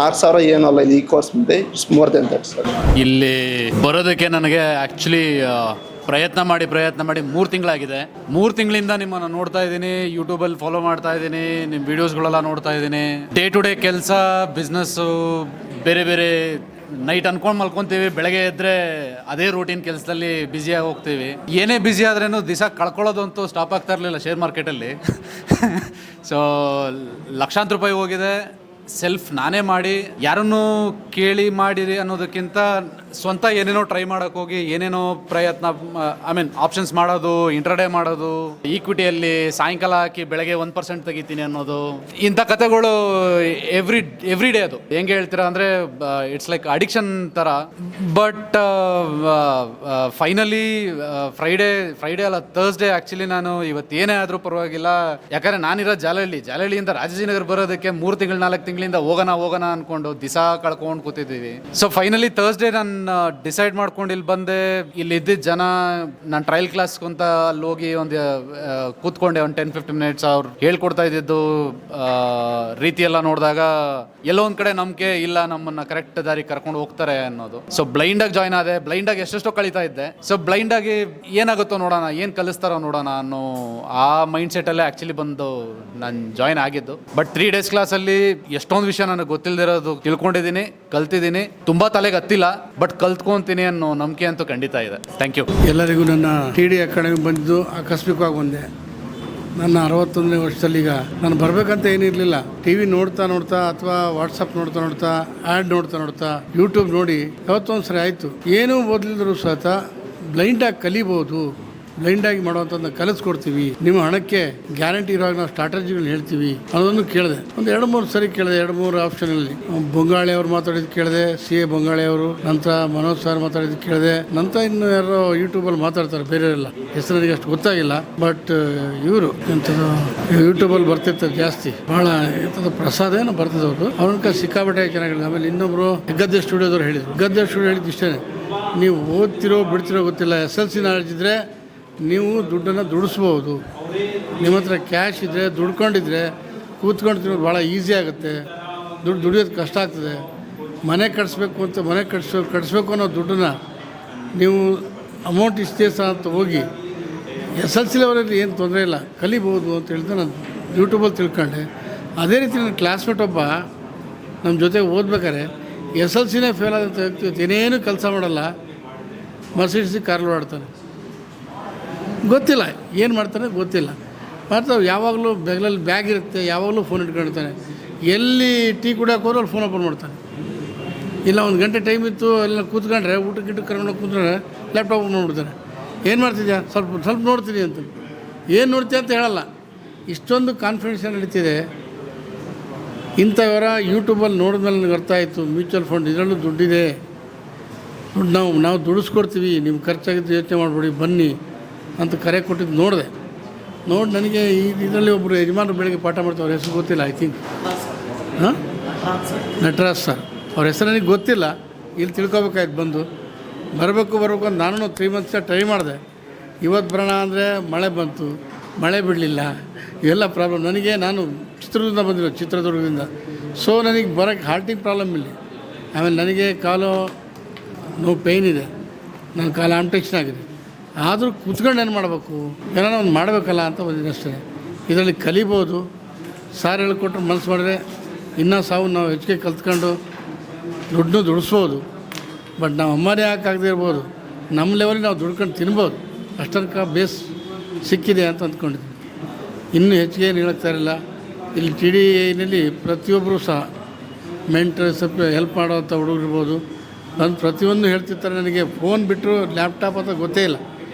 6,000 ಏನಲ್ಲ ಈ ಕೋರ್ಸ್ ಮುಂದೆ, it's more than that sir. ಇಲ್ಲಿ ಬರೋದಕ್ಕೆ ನನಗೆ ಆ್ಯಕ್ಚುಲಿ ಪ್ರಯತ್ನ ಮಾಡಿ 3 ತಿಂಗಳಾಗಿದೆ. 3 ತಿಂಗಳಿಂದ ನಿಮ್ಮನ್ನು ನೋಡ್ತಾ ಇದ್ದೀನಿ, ಯೂಟ್ಯೂಬಲ್ಲಿ ಫಾಲೋ ಮಾಡ್ತಾ ಇದ್ದೀನಿ, ನಿಮ್ಮ ವೀಡಿಯೋಸ್ಗಳೆಲ್ಲ ನೋಡ್ತಾ ಇದ್ದೀನಿ. ಡೇ ಟು ಡೇ ಕೆಲಸ, ಬಿಸ್ನೆಸ್ಸು, ಬೇರೆ ನೈಟ್ ಅನ್ಕೊಂಡು ಮಲ್ಕೊತೀವಿ, ಬೆಳಗ್ಗೆ ಎದ್ದರೆ ಅದೇ ರೂಟೀನ್ ಕೆಲಸದಲ್ಲಿ ಬ್ಯುಸಿಯಾಗಿ ಹೋಗ್ತೀವಿ. ಏನೇ ಬ್ಯುಸಿ ಆದ್ರೂ ದಿವಸ ಕಳ್ಕೊಳ್ಳೋದು ಅಂತೂ ಸ್ಟಾಪ್ ಆಗ್ತಾ ಇರಲಿಲ್ಲ ಶೇರ್ ಮಾರ್ಕೆಟಲ್ಲಿ. ಸೊ ಲಕ್ಷಾಂತರ ರೂಪಾಯಿ ಹೋಗಿದೆ. ಸೆಲ್ಫ್ ನಾನೇ ಮಾಡಿ, ಯಾರನ್ನು ಕೇಳಿ ಮಾಡಿರಿ ಅನ್ನೋದಕ್ಕಿಂತ ಸ್ವಂತ ಏನೇನೋ ಟ್ರೈ ಮಾಡೋಕ್ಕೆ ಹೋಗಿ ಏನೇನೋ ಪ್ರಯತ್ನ, ಆಪ್ಷನ್ಸ್ ಮಾಡೋದು, ಇಂಟ್ರಾಡೇ ಮಾಡೋದು, ಈಕ್ವಿಟಿಯಲ್ಲಿ ಸಾಯಂಕಾಲ ಹಾಕಿ ಬೆಳಗ್ಗೆ 1% ತೆಗಿತೀನಿ ಅನ್ನೋದು, ಇಂಥ ಕಥೆಗಳು ಎವ್ರಿ ಡೇ. ಅದು ಹೆಂಗೆ ಹೇಳ್ತೀರಾ ಅಂದರೆ ಇಟ್ಸ್ ಲೈಕ್ ಅಡಿಕ್ಷನ್ ಥರ. ಬಟ್ ಫೈನಲಿ ಫ್ರೈಡೇ ಅಲ್ಲ, ಥರ್ಸ್ಡೇ ಆ್ಯಕ್ಚುಲಿ ನಾನು ಇವತ್ತು ಏನೇ ಆದರೂ ಪರವಾಗಿಲ್ಲ, ಯಾಕಂದರೆ ನಾನಿರೋ ಜಾಲಹಳ್ಳಿಯಿಂದ ರಾಜಾಜಿನಗರ ಬರೋದಕ್ಕೆ 3 ತಿಂಗಳು 4 ತಿಂಗಳಿಂದ ಹೋಗೋಣ ಅಂದ್ಕೊಂಡು ದಿಸ ಕಳ್ಕೊಂಡು ಕೂತಿದ್ದೀವಿ. ಸೊ ಫೈನಲಿ ಥರ್ಸ್ಡೇ ನಾನು ಡಿಸೈಡ್ ಮಾಡ್ಕೊಂಡು ಇಲ್ಲಿ ಬಂದೆ. ಇಲ್ಲಿ ಇದ್ದಿದ್ದ ಜನ, ನಾನು ಟ್ರಯಲ್ ಕ್ಲಾಸ್ಗಂತ ಅಲ್ಲಿ ಹೋಗಿ ಒಂದು ಕೂತ್ಕೊಂಡೆ ಒಂದು 10-15 ಮಿನಿಟ್ಸ್. ಅವ್ರು ಹೇಳ್ಕೊಡ್ತಾ ಇದ್ದಿದ್ದು ರೀತಿಯೆಲ್ಲ ನೋಡಿದಾಗ ಎಲ್ಲೋ ಒಂದು ಕಡೆ ನಂಬಿಕೆ ಇಲ್ಲ, ನಮ್ಮನ್ನು ಕರೆಕ್ಟ್ ದಾರಿ ಕರ್ಕೊಂಡು ಹೋಗ್ತಾರೆ ಅನ್ನೋದು. ಸೊ ಬ್ಲೈಂಡಾಗಿ ಜಾಯ್ನ್ ಆದೆ. ಬ್ಲೈಂಡಾಗಿ ಎಷ್ಟೆಷ್ಟೋ ಕಳೀತಾ ಇದ್ದೆ. ಸೊ ಬ್ಲೈಂಡಾಗಿ ಏನಾಗುತ್ತೋ ನೋಡೋಣ, ಏನು ಕಲಿಸ್ತಾರೋ ನೋಡೋಣ ಅನ್ನೋ ಆ ಮೈಂಡ್ ಸೆಟ್ಟಲ್ಲೇ ಆ್ಯಕ್ಚುಲಿ ಬಂದು ನಾನು ಜಾಯ್ನ್ ಆಗಿದ್ದು. ಬಟ್ 3 days ಕ್ಲಾಸಲ್ಲಿ ಎಷ್ಟೊಂದು ವಿಷಯ ನನಗೆ ಗೊತ್ತಿಲ್ಲದಿರೋದು ತಿಳ್ಕೊಂಡಿದ್ದೀನಿ, ಕಲ್ತಿದ್ದೀನಿ. ತುಂಬ ತಲೆಗೆ ಹತ್ತಿಲ್ಲ, ಬಟ್ ಕಲ್ತ್ಕೊತೀನಿ ಅನ್ನೋ ನಂಬಿಕೆ ಅಂತೂ ಖಂಡಿತ ಇದೆ. Thank you. ಎಲ್ಲರಿಗೂ ನನ್ನ TD ಅಕಾಡೆಮಿ ಬಂದಿದ್ದು ಆಕಸ್ಮಿಕವಾಗಿ ಬಂದೆ. ನನ್ನ 61ನೇ ವರ್ಷದಲ್ಲಿ ಈಗ ನಾನು ಬರಬೇಕಂತ ಏನಿರಲಿಲ್ಲ. TV ನೋಡ್ತಾ ಅಥವಾ ವಾಟ್ಸಪ್ ನೋಡ್ತಾ ಆ್ಯಡ್ ನೋಡ್ತಾ ಯೂಟ್ಯೂಬ್ ನೋಡಿ ಯಾವತ್ತೊಂದು ಸರಿ ಆಯಿತು. ಏನೂ ಓದಲಿದ್ರು ಸಹ ಬ್ಲೈಂಡಾಗಿ ಕಲಿಬೋದು, ಬ್ಲೈಂಡಾಗಿ ಮಾಡುವಂಥದ್ದನ್ನ ಕಲಿಸ್ಕೊಡ್ತೀವಿ, ನಿಮ್ಮ ಹಣಕ್ಕೆ ಗ್ಯಾರಂಟಿ ಇರುವಾಗ ನಾವು ಸ್ಟ್ರಾಟಜಿಗಳು ಹೇಳ್ತೀವಿ ಅನ್ನೋದನ್ನು ಕೇಳಿದೆ. ಒಂದು 2-3 ಸರಿ ಕೇಳಿದೆ. 2-3 ಆಪ್ಷನಲ್ಲಿ ಬೊಂಗಾಳಿ ಅವರು ಮಾತಾಡಿದ್ದು ಕೇಳಿದೆ, CA ಬೊಂಗಾಳಿ ಅವರು, ನಂತರ ಮನೋಜ್ ಸರ್ ಮಾತಾಡಿದ್ದು ಕೇಳಿದೆ. ನಂತರ ಇನ್ನು ಯಾರೋ ಯೂಟ್ಯೂಬಲ್ಲಿ ಮಾತಾಡ್ತಾರೆ, ಬೇರೆಯವರೆಲ್ಲ ಹೆಸರು ನನಗೆ ಅಷ್ಟು ಗೊತ್ತಾಗಿಲ್ಲ. ಬಟ್ ಇವರು ಎಂಥದ್ದು ಯೂಟ್ಯೂಬಲ್ಲಿ ಬರ್ತಿರ್ತಾರೆ ಜಾಸ್ತಿ, ಭಾಳ ಎಂಥದ್ದು ಪ್ರಸಾದ ಏನೋ ಬರ್ತಿದ್ದವರು, ಅವ್ರನ್ನ ಸಿಕ್ಕಾಪಟ್ಟೆ ಚೆನ್ನಾಗಿ. ಆಮೇಲೆ ಇನ್ನೊಬ್ರು ಗದ್ದೆ ಸ್ಟುಡಿಯೋದವ್ರು ಹೇಳಿದ್ರು. ಗದ್ದೆ ಸ್ಟುಡಿಯೋ ಹೇಳಿದ್ದು ಇಷ್ಟೇ, ನೀವು ಓದ್ತಿರೋ ಬಿಡ್ತಿರೋ ಗೊತ್ತಿಲ್ಲ, SLC ನಾಲೆಡ್ಜ್ ಇದ್ದರೆ ನೀವು ದುಡ್ಡನ್ನು ದುಡಿಸ್ಬೋದು. ನಿಮ್ಮ ಹತ್ರ ಕ್ಯಾಶ್ ಇದ್ದರೆ, ದುಡ್ಕೊಂಡಿದ್ರೆ ಕೂತ್ಕೊಂಡು ತಿನ್ನೋದು ಭಾಳ ಈಸಿ ಆಗುತ್ತೆ. ದುಡಿಯೋದು ಕಷ್ಟ ಆಗ್ತದೆ. ಮನೆ ಕಟ್ಸ್ಬೇಕು ಅನ್ನೋ ದುಡ್ಡನ್ನು ನೀವು ಅಮೌಂಟ್ ಇಷ್ಟೇ ಸಹ ಅಂತ ಹೋಗಿ SLC ಲೆವೆಲಲ್ಲಿ ಏನು ತೊಂದರೆ ಇಲ್ಲ, ಕಲಿಬೋದು ಅಂತ ಹೇಳಿದ್ರೆ ನಾನು ಯೂಟ್ಯೂಬಲ್ಲಿ ತಿಳ್ಕೊಂಡೆ. ಅದೇ ರೀತಿ ನನ್ನ ಕ್ಲಾಸ್ಮೇಟ್ ಒಬ್ಬ ನಮ್ಮ ಜೊತೆ ಓದ್ಬೇಕಾದ್ರೆ SLCನೇ ಫೇಲ್ ಆದಂಥ ವ್ಯಕ್ತಿ, ಏನೇನು ಕೆಲಸ ಮಾಡಲ್ಲ, ಮರ್ಸಿಡಿಸಿ ಕಾರಲ್ಲಿ ಓಡಾಡ್ತಾನೆ. ಗೊತ್ತಿಲ್ಲ ಏನು ಮಾಡ್ತಾನೆ, ಗೊತ್ತಿಲ್ಲ. ಮಾಡ್ತಾವೆ ಯಾವಾಗಲೂ ಬೆಗಲಲ್ಲಿ ಬ್ಯಾಗ್ ಇರುತ್ತೆ, ಯಾವಾಗಲೂ ಫೋನ್ ಇಟ್ಕೊಂಡಿರ್ತಾನೆ. ಎಲ್ಲಿ ಟೀ ಕುಡಿಯೋಕೆ ಹೋದ್ರೆ ಅಲ್ಲಿ ಫೋನ್ ಓಪನ್ ಮಾಡ್ತಾನೆ. ಇಲ್ಲ 1 ಗಂಟೆ ಟೈಮ್ ಇತ್ತು, ಎಲ್ಲ ಕೂತ್ಕೊಂಡ್ರೆ ಊಟಕ್ಕೆ ಕರ್ಕೊಂಡು ಕೂತ್ಕೊಂಡ್ರೆ ಲ್ಯಾಪ್ಟಾಪ್ ನೋಡ್ಬಿಡ್ತಾನೆ. ಏನು ಮಾಡ್ತಿದ್ಯಾ, ಸ್ವಲ್ಪ ನೋಡ್ತೀನಿ ಅಂತ. ಏನು ನೋಡ್ತೀಯ ಅಂತ ಹೇಳಲ್ಲ. ಇಷ್ಟೊಂದು ಕಾನ್ಫಿಡೆನ್ಷಿಯಲ್ ನಡೀತಿದೆ. ಇಂಥವರ ಯೂಟ್ಯೂಬಲ್ಲಿ ನೋಡಿದ್ಮೇಲೆ ನನಗೆ ಅರ್ಥ ಆಯಿತು, ಮ್ಯೂಚುವಲ್ ಫಂಡ್ ಇದರಲ್ಲೂ ದುಡ್ಡಿದೆ, ದುಡ್ಡು ನಾವು ದುಡಿಸ್ಕೊಡ್ತೀವಿ, ನಿಮ್ಮ ಖರ್ಚಾಗಿದ್ದು ಯೋಚನೆ ಮಾಡಿಬಿಡಿ ಬನ್ನಿ ಅಂತ ಕರೆ ಕೊಟ್ಟಿದ್ದು ನೋಡಿದೆ. ನನಗೆ ಇದರಲ್ಲಿ ಒಬ್ಬರು ಯಜಮಾನರು ಬೆಳಗ್ಗೆ ಪಾಠ ಮಾಡ್ತಾರೆ, ಅವ್ರ ಹೆಸರು ಗೊತ್ತಿಲ್ಲ, ಐ ಥಿಂಕ್ ನಟರಾಜ್ ಸರ್. ಅವ್ರ ಹೆಸರು ನನಗೆ ಗೊತ್ತಿಲ್ಲ, ಇಲ್ಲಿ ತಿಳ್ಕೊಬೇಕಾಯ್ತು. ಬರಬೇಕು ಅಂತ ನಾನು 3 months ಟ್ರೈ ಮಾಡಿದೆ. ಇವತ್ತು ಬರೋಣ ಅಂದರೆ ಮಳೆ ಬಂತು, ಮಳೆ ಬಿಡಲಿಲ್ಲ, ಇವೆಲ್ಲ ಪ್ರಾಬ್ಲಮ್. ನಾನು ಚಿತ್ರದುರ್ಗದಿಂದ ಬಂದಿರೋ, ಚಿತ್ರದುರ್ಗದಿಂದ. ಸೊ ನನಗೆ ಬರೋಕ್ಕೆ ಹಾರ್ಟಿಂಗ್ ಪ್ರಾಬ್ಲಮ್ ಇಲ್ಲಿ. ಆಮೇಲೆ ನನಗೆ ಕಾಲು ಪೇಯ್ನ್ ಇದೆ, ನನ್ನ ಕಾಲು ಆಮ್ಟೆಕ್ಷನ್ ಆಗಿದೆ. ಆದರೂ ಕೂತ್ಕೊಂಡು ಏನು ಮಾಡಬೇಕು, ಏನಾರ ಒಂದು ಮಾಡಬೇಕಲ್ಲ ಅಂತ ಬಂದಿದ್ದೀನಿ ಅಷ್ಟೇ. ಇದರಲ್ಲಿ ಕಲಿಬೋದು, ಸಾರ್ ಹೇಳ್ಕೊಟ್ರೆ ಮನಸ್ಸು ಮಾಡಿದ್ರೆ ಇನ್ನೂ ನಾವು ಹೆಚ್ಚಿಗೆ ಕಲ್ತ್ಕೊಂಡು ದುಡ್ಡು ದುಡಿಸ್ಬೋದು. ಬಟ್ ನಾವು ಅಮ್ಮನೇ ಹಾಕಾಗದೇ ಇರ್ಬೋದು, ನಮ್ಮ ಲೆವೆಲಿಗೆ ನಾವು ದುಡ್ಕೊಂಡು ತಿನ್ಬೋದು. ಅಷ್ಟೊಂದು ಬೇಸ್ ಸಿಕ್ಕಿದೆ ಅಂತ ಅಂದ್ಕೊಂಡಿದ್ದೀನಿ. ಇನ್ನೂ ಹೆಚ್ಚಿಗೆ ಏನು ಹೇಳ್ತಾ ಇರಲಿಲ್ಲ. ಇಲ್ಲಿ ಟಿ ಡಿ ಐನಲ್ಲಿ ಪ್ರತಿಯೊಬ್ಬರು ಸಹ ಮೆಂಟರ್ ಸ್ವಲ್ಪ ಹೆಲ್ಪ್ ಮಾಡೋವಂಥ ಹುಡುಗರಿರ್ಬೋದು ಬಂದು ಪ್ರತಿಯೊಂದು ಹೇಳ್ತಿರ್ತಾರೆ. ನನಗೆ ಫೋನ್ ಬಿಟ್ಟರು ಲ್ಯಾಪ್ಟಾಪ್ ಅಂತ ಗೊತ್ತೇ ಇಲ್ಲ.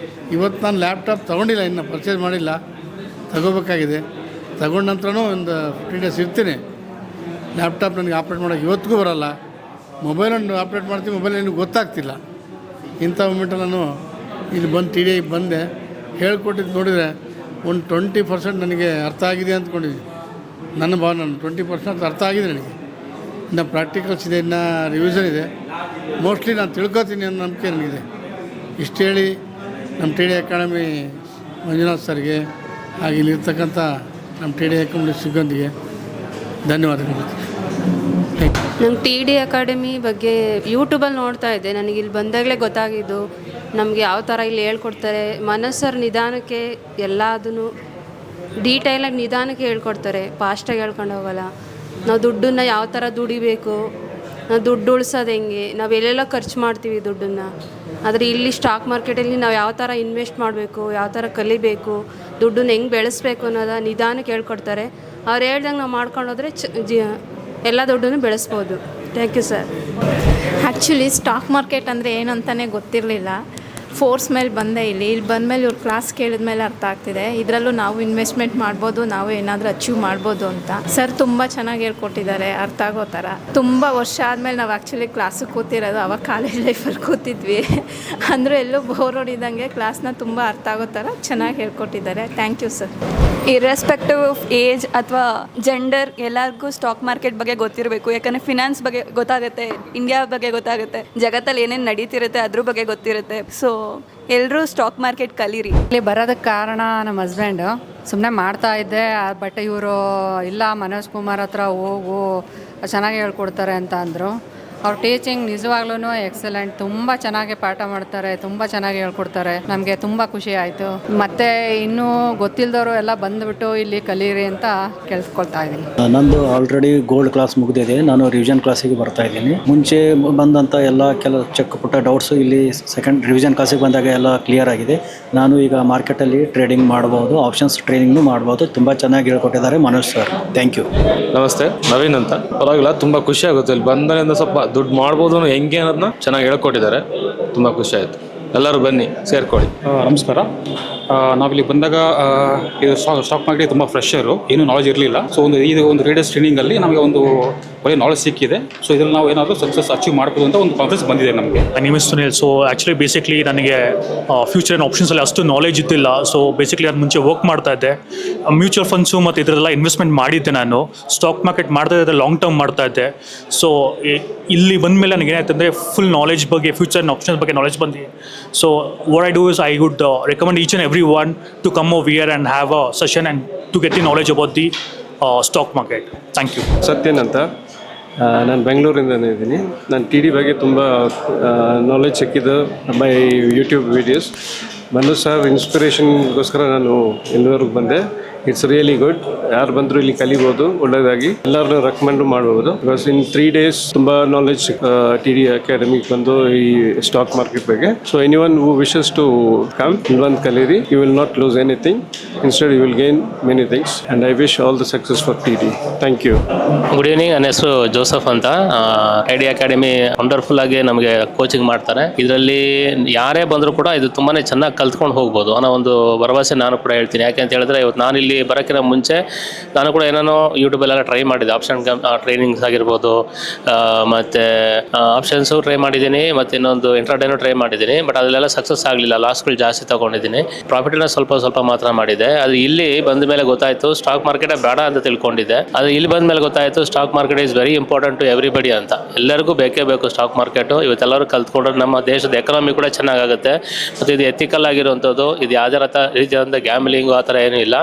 ಇವತ್ತು ನಾನು ಲ್ಯಾಪ್ಟಾಪ್ ತೊಗೊಂಡಿಲ್ಲ, ಇನ್ನು ಪರ್ಚೇಸ್ ಮಾಡಿಲ್ಲ, ತಗೋಬೇಕಾಗಿದೆ. ತಗೊಂಡ ನಂತರನೂ ಒಂದು 15 ಡೇಸ್ ಇರ್ತೀನಿ. ಲ್ಯಾಪ್ಟಾಪ್ ನನಗೆ ಆಪ್ರೇಟ್ ಮಾಡೋಕ್ಕೆ ಇವತ್ತಿಗೂ ಬರೋಲ್ಲ. ಮೊಬೈಲನ್ನು ಆಪ್ರೇಟ್ ಮಾಡ್ತೀನಿ, ಮೊಬೈಲ್ ನನಗೆ ಗೊತ್ತಾಗ್ತಿಲ್ಲ. ಇಂಥ ಮೂಮೆಂಟಲ್ಲಿ ನಾನು ಇಲ್ಲಿ ಬಂದು ಟಿ ಡಿ ಐ ಬಂದೆ. ಹೇಳ್ಕೊಟ್ಟಿದ್ದು ನೋಡಿದರೆ ಒಂದು 20% ನನಗೆ ಅರ್ಥ ಆಗಿದೆ ಅಂದ್ಕೊಂಡಿದ್ದೀನಿ. ನನ್ನ ಭಾವನೆ 20% ಅರ್ಥ ಆಗಿದೆ ನನಗೆ. ಇನ್ನು ಪ್ರಾಕ್ಟಿಕಲ್ಸ್ ಇದೆ, ಇನ್ನು ರಿವಿಷನ್ ಇದೆ. ಮೋಸ್ಟ್ಲಿ ನಾನು ತಿಳ್ಕೊತೀನಿ ಅನ್ನೋ ನಂಬಿಕೆ ನನಗಿದೆ. ಇಷ್ಟು ಹೇಳಿ ನಮ್ಮ ಟಿ ಡಿ ಅಕಾಡೆಮಿ ಮಂಜುನಾಥ್ ಸರ್ಗೆ ಹಾಗೆ ಇಲ್ಲಿರ್ತಕ್ಕಂಥ ನಮ್ಮ ಟಿ ಡಿ ಅಕಾಡೆಮಿ ಸಿಬ್ಬಂದಿಗೆ ಧನ್ಯವಾದಗಳು. ನಮ್ಮ ಟಿ ಡಿ ಅಕಾಡೆಮಿ ಬಗ್ಗೆ ಯೂಟ್ಯೂಬಲ್ಲಿ ನೋಡ್ತಾ ಇದ್ದೆ. ನನಗೆ ಇಲ್ಲಿ ಬಂದಾಗಲೇ ಗೊತ್ತಾಗಿದ್ದು ನಮಗೆ ಯಾವ ಥರ ಇಲ್ಲಿ ಹೇಳ್ಕೊಡ್ತಾರೆ. ಮನಸ್ಸರ್ ನಿಧಾನಕ್ಕೆ ಎಲ್ಲದನ್ನು ಡೀಟೇಲಾಗಿ ನಿಧಾನಕ್ಕೆ ಹೇಳ್ಕೊಡ್ತಾರೆ, ಫಾಸ್ಟಾಗಿ ಹೇಳ್ಕೊಂಡು ಹೋಗಲ್ಲ. ನಾವು ದುಡ್ಡನ್ನು ಯಾವ ಥರ ದುಡಿಬೇಕು, ನಾವು ದುಡ್ಡು ಉಳಿಸೋದು ಹೆಂಗೆ, ನಾವು ಎಲ್ಲೆಲ್ಲ ಖರ್ಚು ಮಾಡ್ತೀವಿ ದುಡ್ಡನ್ನು. ಆದರೆ ಇಲ್ಲಿ ಸ್ಟಾಕ್ ಮಾರ್ಕೆಟಲ್ಲಿ ನಾವು ಯಾವ ಥರ ಇನ್ವೆಸ್ಟ್ ಮಾಡಬೇಕು, ಯಾವ ಥರ ಕಲಿಬೇಕು, ದುಡ್ಡನ್ನ ಹೆಂಗೆ ಬೆಳೆಸ್ಬೇಕು ಅನ್ನೋದು ನಿಧಾನಕ್ಕೆ ಹೇಳ್ಕೊಡ್ತಾರೆ. ಅವ್ರು ಹೇಳ್ದಂಗೆ ನಾವು ಮಾಡ್ಕೊಂಡೋದ್ರೆ ಎಲ್ಲ ದುಡ್ಡನ್ನು ಬೆಳೆಸ್ಬೋದು. Thank you sir. Actually stock market ಅಂದರೆ ಏನಂತಲೇ ಗೊತ್ತಿರಲಿಲ್ಲ. ಫೋರ್ಸ್ ಮೇಲೆ ಬಂದೆ. ಇಲ್ಲಿ ಬಂದಮೇಲೆ ಇವ್ರು ಕ್ಲಾಸ್ ಕೇಳಿದ್ಮೇಲೆ ಅರ್ಥ ಆಗ್ತಿದೆ. ಇದರಲ್ಲೂ ನಾವು ಇನ್ವೆಸ್ಟ್ಮೆಂಟ್ ಮಾಡ್ಬೋದು, ನಾವು ಏನಾದರೂ ಅಚೀವ್ ಮಾಡ್ಬೋದು ಅಂತ. ಸರ್ ತುಂಬ ಚೆನ್ನಾಗಿ ಹೇಳ್ಕೊಟ್ಟಿದ್ದಾರೆ, ಅರ್ಥ ಆಗೋ ಥರ. ತುಂಬ ವರ್ಷ ಆದಮೇಲೆ ನಾವು ಆ್ಯಕ್ಚುಲಿ ಕ್ಲಾಸಿಗೆ ಕೂತಿರೋದು. ಅವಾಗ ಕಾಲೇಜ್ ಲೈಫಲ್ಲಿ ಕೂತಿದ್ವಿ. ಅಂದರೂ ಎಲ್ಲೂ ಬೋರ್ ಹೊಡಿದಂಗೆ ಕ್ಲಾಸ್ನ ತುಂಬ ಅರ್ಥ ಆಗೋ ಥರ ಚೆನ್ನಾಗಿ ಹೇಳ್ಕೊಟ್ಟಿದ್ದಾರೆ. Thank you sir. Irrespective of age ಅಥವಾ ಜೆಂಡರ್ ಎಲ್ಲರಿಗೂ ಸ್ಟಾಕ್ ಮಾರ್ಕೆಟ್ ಬಗ್ಗೆ ಗೊತ್ತಿರಬೇಕು. ಯಾಕಂದರೆ ಫಿನಾನ್ಸ್ ಬಗ್ಗೆ ಗೊತ್ತಾಗುತ್ತೆ, ಇಂಡಿಯಾ ಬಗ್ಗೆ ಗೊತ್ತಾಗುತ್ತೆ, ಜಗತ್ತಲ್ಲಿ ಏನೇನು ನಡೀತಿರುತ್ತೆ ಅದ್ರ ಬಗ್ಗೆ ಗೊತ್ತಿರುತ್ತೆ. ಸೊ ಎಲ್ಲರೂ ಸ್ಟಾಕ್ ಮಾರ್ಕೆಟ್ ಕಲೀರಿ. ಇಲ್ಲಿ ಬರೋದಕ್ಕೆ ಕಾರಣ ನಮ್ಮ ಹಸ್ಬೆಂಡು. ಸುಮ್ಮನೆ ಮಾಡ್ತಾ ಇದ್ದೆ, ಬಟ್ ಇವರು ಇಲ್ಲ ಮನೋಜ್ ಕುಮಾರ್ ಹತ್ರ ಹೋಗು ಚೆನ್ನಾಗಿ ಹೇಳ್ಕೊಡ್ತಾರೆ ಅಂತ ಅಂದರು. ಅವ್ರ ಟೀಚಿಂಗ್ ನಿಜವಾಗ್ಲೂ ಎಕ್ಸಲೆಂಟ್. ತುಂಬ ಚೆನ್ನಾಗಿ ಪಾಠ ಮಾಡ್ತಾರೆ, ತುಂಬ ಚೆನ್ನಾಗಿ ಹೇಳ್ಕೊಡ್ತಾರೆ. ನಮಗೆ ತುಂಬ ಖುಷಿ ಆಯಿತು. ಮತ್ತು ಇನ್ನೂ ಗೊತ್ತಿಲ್ಲದವರು ಎಲ್ಲ ಬಂದುಬಿಟ್ಟು ಇಲ್ಲಿ ಕಲೀರಿ ಅಂತ ಕೇಳ್ಕೊಳ್ತಾ ಇದ್ದೀನಿ. ನಂದು ಆಲ್ರೆಡಿ ಗೋಲ್ಡ್ ಕ್ಲಾಸ್ ಮುಗಿದಿದೆ. ನಾನು ರಿವಿಷನ್ ಕ್ಲಾಸಿಗೆ ಬರ್ತಾ ಇದ್ದೀನಿ. ಮುಂಚೆ ಬಂದಂಥ ಎಲ್ಲ ಕೆಲವು ಚಿಕ್ಕ ಪುಟ್ಟ ಡೌಟ್ಸು ಇಲ್ಲಿ ಸೆಕೆಂಡ್ ರಿವಿಷನ್ ಕ್ಲಾಸಿಗೆ ಬಂದಾಗ ಎಲ್ಲ ಕ್ಲಿಯರ್ ಆಗಿದೆ. ನಾನು ಈಗ ಮಾರ್ಕೆಟಲ್ಲಿ ಟ್ರೇಡಿಂಗ್ ಮಾಡ್ಬೋದು, ಆಪ್ಷನ್ಸ್ ಟ್ರೇಡಿಂಗ್ನು ಮಾಡ್ಬೋದು. ತುಂಬ ಚೆನ್ನಾಗಿ ಹೇಳ್ಕೊಟ್ಟಿದ್ದಾರೆ ಮನೋಜ್ ಸರ್. Thank you. ನಮಸ್ತೆ, ನವೀನ್ ಅಂತ. ಪರವಾಗಿಲ್ಲ, ತುಂಬ ಖುಷಿ ಆಗುತ್ತೆ. ಇಲ್ಲಿ ಬಂದರಿಂದ ಸ್ವಲ್ಪ ದುಡ್ಡು ಮಾಡ್ಬೋದು ಹೆಂಗೆ ಅನ್ನೋದನ್ನ ಚೆನ್ನಾಗಿ ಹೇಳ್ಕೊಟ್ಟಿದ್ದಾರೆ. ತುಂಬ ಖುಷಿ ಆಯಿತು. ಎಲ್ಲರೂ ಬನ್ನಿ, ಸೇರ್ಕೊಳ್ಳಿ. ನಮಸ್ಕಾರ. ನಾವಿಲ್ಲಿ ಬಂದಾಗ ಇದು ಸ್ಟಾಕ್ ಮಾರ್ಕೆಟ್ ತುಂಬ ಫ್ರೆಶರು, ಏನೂ ನಾಲೆಜ್ ಇರಲಿಲ್ಲ. ಸೊ ಒಂದು ರೀಡರ್ಸ್ ಟ್ರೈನಿಂಗಲ್ಲಿ ನಮಗೆ ಒಂದು ಒಳ್ಳೆ ನಾಲೆಜ್ ಸಿಕ್ಕಿದೆ. ಸೊ ಇದರಲ್ಲಿ ನಾವು ಏನಾದರೂ ಸಕ್ಸಸ್ ಅಚೀವ್ ಮಾಡ್ಬೋದು ಅಂತ ಒಂದು ಕಾನ್ಫಿಡೆನ್ಸ್ ಬಂದಿದೆ ನಮಗೆ. Name is Sunil. So actually basically ನನಗೆ ಫ್ಯೂಚರ್ ಆ್ಯಂಡ್ ಆಪ್ಷನ್ಸಲ್ಲಿ ಅಷ್ಟು ನಾಲೆಜ್ ಇದ್ದಿಲ್ಲ. ಸೊ ಬೇಸಿಕ್ಲಿ ನಾನು ಮುಂಚೆ ವರ್ಕ್ ಮಾಡ್ತಾ ಇದ್ದೆ, ಮ್ಯೂಚುವಲ್ ಫಂಡ್ಸು ಮತ್ತು ಇದರೆಲ್ಲ ಇನ್ವೆಸ್ಟ್ಮೆಂಟ್ ಮಾಡಿದ್ದೆ. ನಾನು ಸ್ಟಾಕ್ ಮಾರ್ಕೆಟ್ ಮಾಡ್ತಾ ಇದ್ದೆ, ಲಾಂಗ್ ಟರ್ಮ್ ಮಾಡ್ತಾ ಇದ್ದೆ. ಸೊ ಇಲ್ಲಿ ಬಂದ ಮೇಲೆ ನನಗೆ ಏನಾಯ್ತು ಅಂದರೆ ಫುಲ್ ನಾಲೆಜ್ ಬಗ್ಗೆ, ಫ್ಯೂಚರ್ ಆ್ಯಂಡ್ ಆಪ್ಷನ್ಸ್ ಬಗ್ಗೆ ನಾಲೆಜ್ ಬಂದಿದೆ. So what I do is I would recommend each and everyone to come over here and have a session and to get the knowledge about the stock market. Thank you. Sathyan ಅಂತ. ನಾನು ಬೆಂಗಳೂರಿಂದನೇ ಇದ್ದೀನಿ. ನಾನು T D ಬಗ್ಗೆ ತುಂಬ knowledge ಸಿಕ್ಕಿದ್ದು by YouTube videos. Manoj sir ಇನ್ಸ್ಪಿರೇಷನ್ಗೋಸ್ಕರ ನಾನು ಇಲ್ಲಿವರೆಗೆ ಬಂದೆ. It's really good. ಯಾರು ಬಂದರೂ ಇಲ್ಲಿ ಕಲಿಬೋದು, ಒಳ್ಳೆಯದಾಗಿ ಎಲ್ಲರನ್ನೂ ರೆಕಮೆಂಡ್ ಮಾಡ್ಬೋದು. ಬಿಕಾಸ್ ಇನ್ 3 days ತುಂಬ ನಾಲೆಜ್ ಟಿ ಡಿ ಅಕಾಡೆಮಿಗೆ ಬಂದು ಈ ಸ್ಟಾಕ್ ಮಾರ್ಕೆಟ್ ಬಗ್ಗೆ. So anyone who wishes to come, ಬಂದು ಕಲೀರಿ. You will not lose anything, instead you will gain many things. And I wish all the success for T D. Thank you. Good evening. ನನ್ನ ಹೆಸರು Joseph ಅಂತ. T D academy wonderful ಆಗಿ ನಮಗೆ coaching ಮಾಡ್ತಾರೆ. ಇದರಲ್ಲಿ ಯಾರೇ ಬಂದರೂ ಕೂಡ ಇದು ತುಂಬಾ ಚೆನ್ನಾಗಿ ಕಲ್ತ್ಕೊಂಡು ಹೋಗ್ಬೋದು ಅನ್ನೋ ಒಂದು ಭರವಸೆ ನಾನು ಕೂಡ ಹೇಳ್ತೀನಿ. ಯಾಕೆ ಅಂತ ಹೇಳಿದ್ರೆ ಇವತ್ತು ನಾನು ಇಲ್ಲಿ ಬರೋಕ್ಕಿಂತ ಮುಂಚೆ ನಾನು ಕೂಡ ಏನೇನೋ ಯೂಟ್ಯೂಬಲ್ಲೆಲ್ಲ ಟ್ರೈ ಮಾಡಿದ್ದೆ. ಆಪ್ಷನ್ ಟ್ರೈನಿಂಗ್ಸ್ ಆಗಿರ್ಬೋದು, ಮತ್ತು ಆಪ್ಷನ್ಸು ಟ್ರೈ ಮಾಡಿದ್ದೀನಿ, ಮತ್ತು ಇನ್ನೊಂದು ಇಂಟ್ರಾಡೇನೂ ಟ್ರೈ ಮಾಡಿದ್ದೀನಿ. ಬಟ್ ಅದರಲ್ಲೆಲ್ಲ ಸಕ್ಸಸ್ ಆಗಲಿಲ್ಲ, ಲಾಸ್ಗಳು ಜಾಸ್ತಿ ತೊಗೊಂಡಿದ್ದೀನಿ. ಪ್ರಾಫಿಟನ್ನ ಸ್ವಲ್ಪ ಮಾತ್ರ ಮಾಡಿದೆ. ಆದರೆ ಇಲ್ಲಿ ಬಂದ ಮೇಲೆ ಗೊತ್ತಾಯಿತು ಸ್ಟಾಕ್ ಮಾರ್ಕೆಟೇ ಬೇಡ ಅಂತ ತಿಳ್ಕೊಂಡಿದ್ದೆ. ಆದರೆ ಇಲ್ಲಿ ಬಂದ ಮೇಲೆ ಗೊತ್ತಾಯಿತು stock market is very important to everybody ಅಂತ. ಎಲ್ಲರಿಗೂ ಬೇಕೇ ಬೇಕು ಸ್ಟಾಕ್ ಮಾರ್ಕೆಟು. ಇವತ್ತೆಲ್ಲರೂ ಕಲ್ತ್ಕೊಂಡ್ರೆ ನಮ್ಮ ದೇಶದ ಎಕನಾಮಿ ಕೂಡ ಚೆನ್ನಾಗಾಗುತ್ತೆ. ಮತ್ತು ಇದು ಎಥಿಕಲ್ ಆಗಿರುವಂಥದ್ದು. ಇದು ಯಾವುದೇ ರೀತಿಯಾದಂಥ ಗ್ಯಾಮ್ಲಿಂಗು ಆ ಥರ ಏನೂ ಇಲ್ಲ.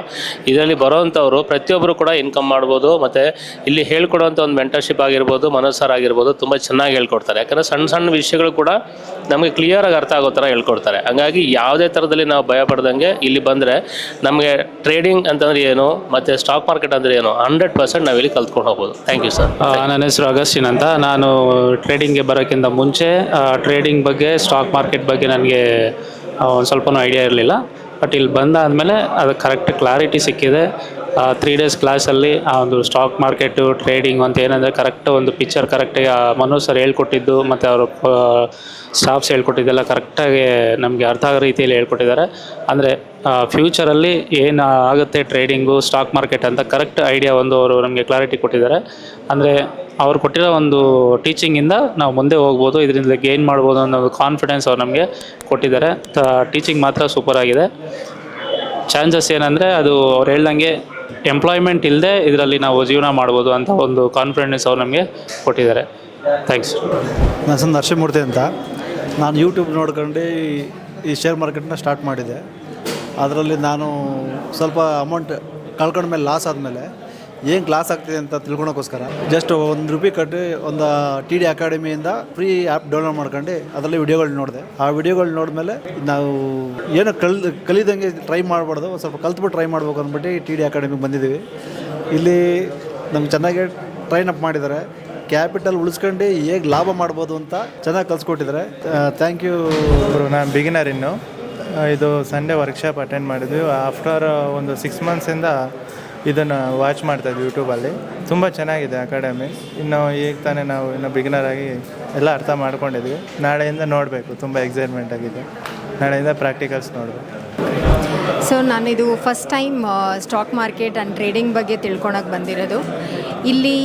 ಇದರಲ್ಲಿ ಬರೋವಂಥವ್ರು ಪ್ರತಿಯೊಬ್ಬರು ಕೂಡ ಇನ್ಕಮ್ ಮಾಡ್ಬೋದು. ಮತ್ತು ಇಲ್ಲಿ ಹೇಳ್ಕೊಡುವಂಥ ಒಂದು ಮೆಂಟರ್ಶಿಪ್ ಆಗಿರ್ಬೋದು, ಮನೋಜ್ ಸರ್ ಆಗಿರ್ಬೋದು, ತುಂಬ ಚೆನ್ನಾಗಿ ಹೇಳ್ಕೊಡ್ತಾರೆ. ಯಾಕಂದರೆ ಸಣ್ಣ ವಿಷಯಗಳು ಕೂಡ ನಮಗೆ ಕ್ಲಿಯರಾಗಿ ಅರ್ಥ ಆಗೋ ಥರ ಹೇಳ್ಕೊಡ್ತಾರೆ. ಹಾಗಾಗಿ ಯಾವುದೇ ಥರದಲ್ಲಿ ನಾವು ಭಯ ಪಡ್ದಂಗೆ ಇಲ್ಲಿ ಬಂದರೆ ನಮಗೆ ಟ್ರೇಡಿಂಗ್ ಅಂತಂದ್ರೆ ಏನು ಮತ್ತು ಸ್ಟಾಕ್ ಮಾರ್ಕೆಟ್ ಅಂದರೆ ಏನು 100% ನಾವಿಲ್ಲಿ ಕಲ್ತ್ಕೊಂಡು ಹೋಗ್ಬೋದು. Thank you sir. ನನ್ನ ಹೆಸರು ಅಗಸ್ಟಿನ್ ಅಂತ. ನಾನು ಟ್ರೇಡಿಂಗ್ಗೆ ಬರೋಕ್ಕಿಂತ ಮುಂಚೆ ಟ್ರೇಡಿಂಗ್ ಬಗ್ಗೆ, ಸ್ಟಾಕ್ ಮಾರ್ಕೆಟ್ ಬಗ್ಗೆ ನನಗೆ ಒಂದು ಸ್ವಲ್ಪನೂ ಐಡಿಯಾ ಇರಲಿಲ್ಲ. ಬಟ್ ಇಲ್ಲಿ ಬಂದಾದಮೇಲೆ ಅದಕ್ಕೆ ಕರೆಕ್ಟ್ ಕ್ಲಾರಿಟಿ ಸಿಕ್ಕಿದೆ. 3 ಡೇಸ್ ಕ್ಲಾಸಲ್ಲಿ ಆ ಒಂದು ಸ್ಟಾಕ್ ಮಾರ್ಕೆಟು ಟ್ರೇಡಿಂಗ್ ಅಂತ ಏನಂದರೆ ಕರೆಕ್ಟ್ ಒಂದು ಪಿಕ್ಚರ್ ಕರೆಕ್ಟಾಗಿ ಮನೋಜ್ ಸರ್ ಹೇಳ್ಕೊಟ್ಟಿದ್ದು ಮತ್ತು ಅವರು ಸ್ಟಾಫ್ಸ್ ಹೇಳ್ಕೊಟ್ಟಿದ್ದೆಲ್ಲ ಕರೆಕ್ಟಾಗಿ ನಮಗೆ ಅರ್ಥ ಆಗೋ ರೀತಿಯಲ್ಲಿ ಹೇಳ್ಕೊಟ್ಟಿದ್ದಾರೆ. ಅಂದರೆ ಫ್ಯೂಚರಲ್ಲಿ ಏನು ಆಗುತ್ತೆ ಟ್ರೇಡಿಂಗು ಸ್ಟಾಕ್ ಮಾರ್ಕೆಟ್ ಅಂತ ಕರೆಕ್ಟ್ ಐಡಿಯಾ ಒಂದು ಅವರು ನಮಗೆ ಕ್ಲಾರಿಟಿ ಕೊಟ್ಟಿದ್ದಾರೆ. ಅಂದರೆ ಅವ್ರು ಕೊಟ್ಟಿರೋ ಒಂದು ಟೀಚಿಂಗಿಂದ ನಾವು ಮುಂದೆ ಹೋಗ್ಬೋದು, ಇದರಿಂದ ಗೇನ್ ಮಾಡ್ಬೋದು ಅನ್ನೋ ಕಾನ್ಫಿಡೆನ್ಸ್ ಅವ್ರು ನಮಗೆ ಕೊಟ್ಟಿದ್ದಾರೆ. ಟೀಚಿಂಗ್ ಮಾತ್ರ ಸೂಪರ್ ಆಗಿದೆ. ಚಾನ್ಸಸ್ ಏನಂದರೆ ಅದು ಅವ್ರು ಹೇಳ್ದಂಗೆ ಎಂಪ್ಲಾಯ್ಮೆಂಟ್ ಇಲ್ಲದೆ ಇದರಲ್ಲಿ ನಾವು ಜೀವನ ಮಾಡ್ಬೋದು ಅಂತ ಒಂದು ಕಾನ್ಫಿಡೆನ್ಸ್ ಅವ್ರು ನಮಗೆ ಕೊಟ್ಟಿದ್ದಾರೆ. ಥ್ಯಾಂಕ್ಸ್. ನನ್ನ ಹೆಸರು ನರಸಿಂಹಮೂರ್ತಿ ಅಂತ. ನಾನು ಯೂಟ್ಯೂಬ್ ನೋಡ್ಕೊಂಡು ಈ ಶೇರ್ ಮಾರ್ಕೆಟ್ನ ಸ್ಟಾರ್ಟ್ ಮಾಡಿದೆ. ಅದರಲ್ಲಿ ನಾನು ಸ್ವಲ್ಪ ಅಮೌಂಟ್ ಕಳ್ಕೊಂಡ್ಮೇಲೆ ಲಾಸ್ ಆದಮೇಲೆ ಏನು ಕ್ಲಾಸ್ ಆಗ್ತಿದೆ ಅಂತ ತಿಳ್ಕೊಳಕ್ಕೋಸ್ಕರ ಜಸ್ಟ್ ₹1 ಕಟ್ಟಿ ಒಂದು TD ಅಕಾಡೆಮಿಯಿಂದ ಫ್ರೀ ಆ್ಯಪ್ ಡೌನ್ಲೋಡ್ ಮಾಡ್ಕೊಂಡು ಅದರಲ್ಲಿ ವಿಡಿಯೋಗಳು ನೋಡಿದೆ. ಆ ವಿಡಿಯೋಗಳು ನೋಡಿದ್ಮೇಲೆ ನಾವು ಏನು ಕಲಿದಂಗೆ ಟ್ರೈ ಮಾಡಬಾರ್ದು, ಸ್ವಲ್ಪ ಕಲ್ತ್ಬಿಟ್ಟು ಟ್ರೈ ಮಾಡ್ಬೇಕು ಅಂದ್ಬಿಟ್ಟು TD ಅಕಾಡೆಮಿಗೆ ಬಂದಿದ್ದೀವಿ. ಇಲ್ಲಿ ನಮ್ಗೆ ಚೆನ್ನಾಗಿ ಟ್ರೈನ್ ಅಪ್ ಮಾಡಿದ್ದಾರೆ. ಕ್ಯಾಪಿಟಲ್ ಉಳಿಸ್ಕೊಂಡು ಹೇಗೆ ಲಾಭ ಮಾಡ್ಬೋದು ಅಂತ ಚೆನ್ನಾಗಿ ಕಲಿಸ್ಕೊಟ್ಟಿದ್ದಾರೆ. Thank you bro. ನಾನು ಬಿಗಿನರ್ ಇನ್ನು ಇದು ಸಂಡೇ ವರ್ಕ್ಶಾಪ್ ಅಟೆಂಡ್ ಮಾಡಿದ್ವಿ. ಆಫ್ಟರ್ ಒಂದು 6 ಮಂತ್ಸಿಂದ ಇದನ್ನು ವಾಚ್ ಮಾಡ್ತಾಯಿದ್ವಿ ಯೂಟ್ಯೂಬಲ್ಲಿ. ತುಂಬ ಚೆನ್ನಾಗಿದೆ ಅಕಾಡೆಮಿ. ಇನ್ನು ಈಗ ತಾನೇ ನಾವು ಇನ್ನು ಬಿಗಿನರ್ ಆಗಿ ಎಲ್ಲ ಅರ್ಥ ಮಾಡ್ಕೊಂಡಿದ್ವಿ. ನಾಳೆಯಿಂದ ನೋಡಬೇಕು, ತುಂಬ ಎಕ್ಸೈಟ್ಮೆಂಟ್ ಆಗಿದೆ. ನಾಳೆಯಿಂದ ಪ್ರಾಕ್ಟಿಕಲ್ಸ್ ನೋಡಬೇಕು. ಸೊ ನಾನಿದು first time stock market and trading ಬಗ್ಗೆ ತಿಳ್ಕೊಳಕ್ಕೆ ಬಂದಿರೋದು. ಇಲ್ಲಿ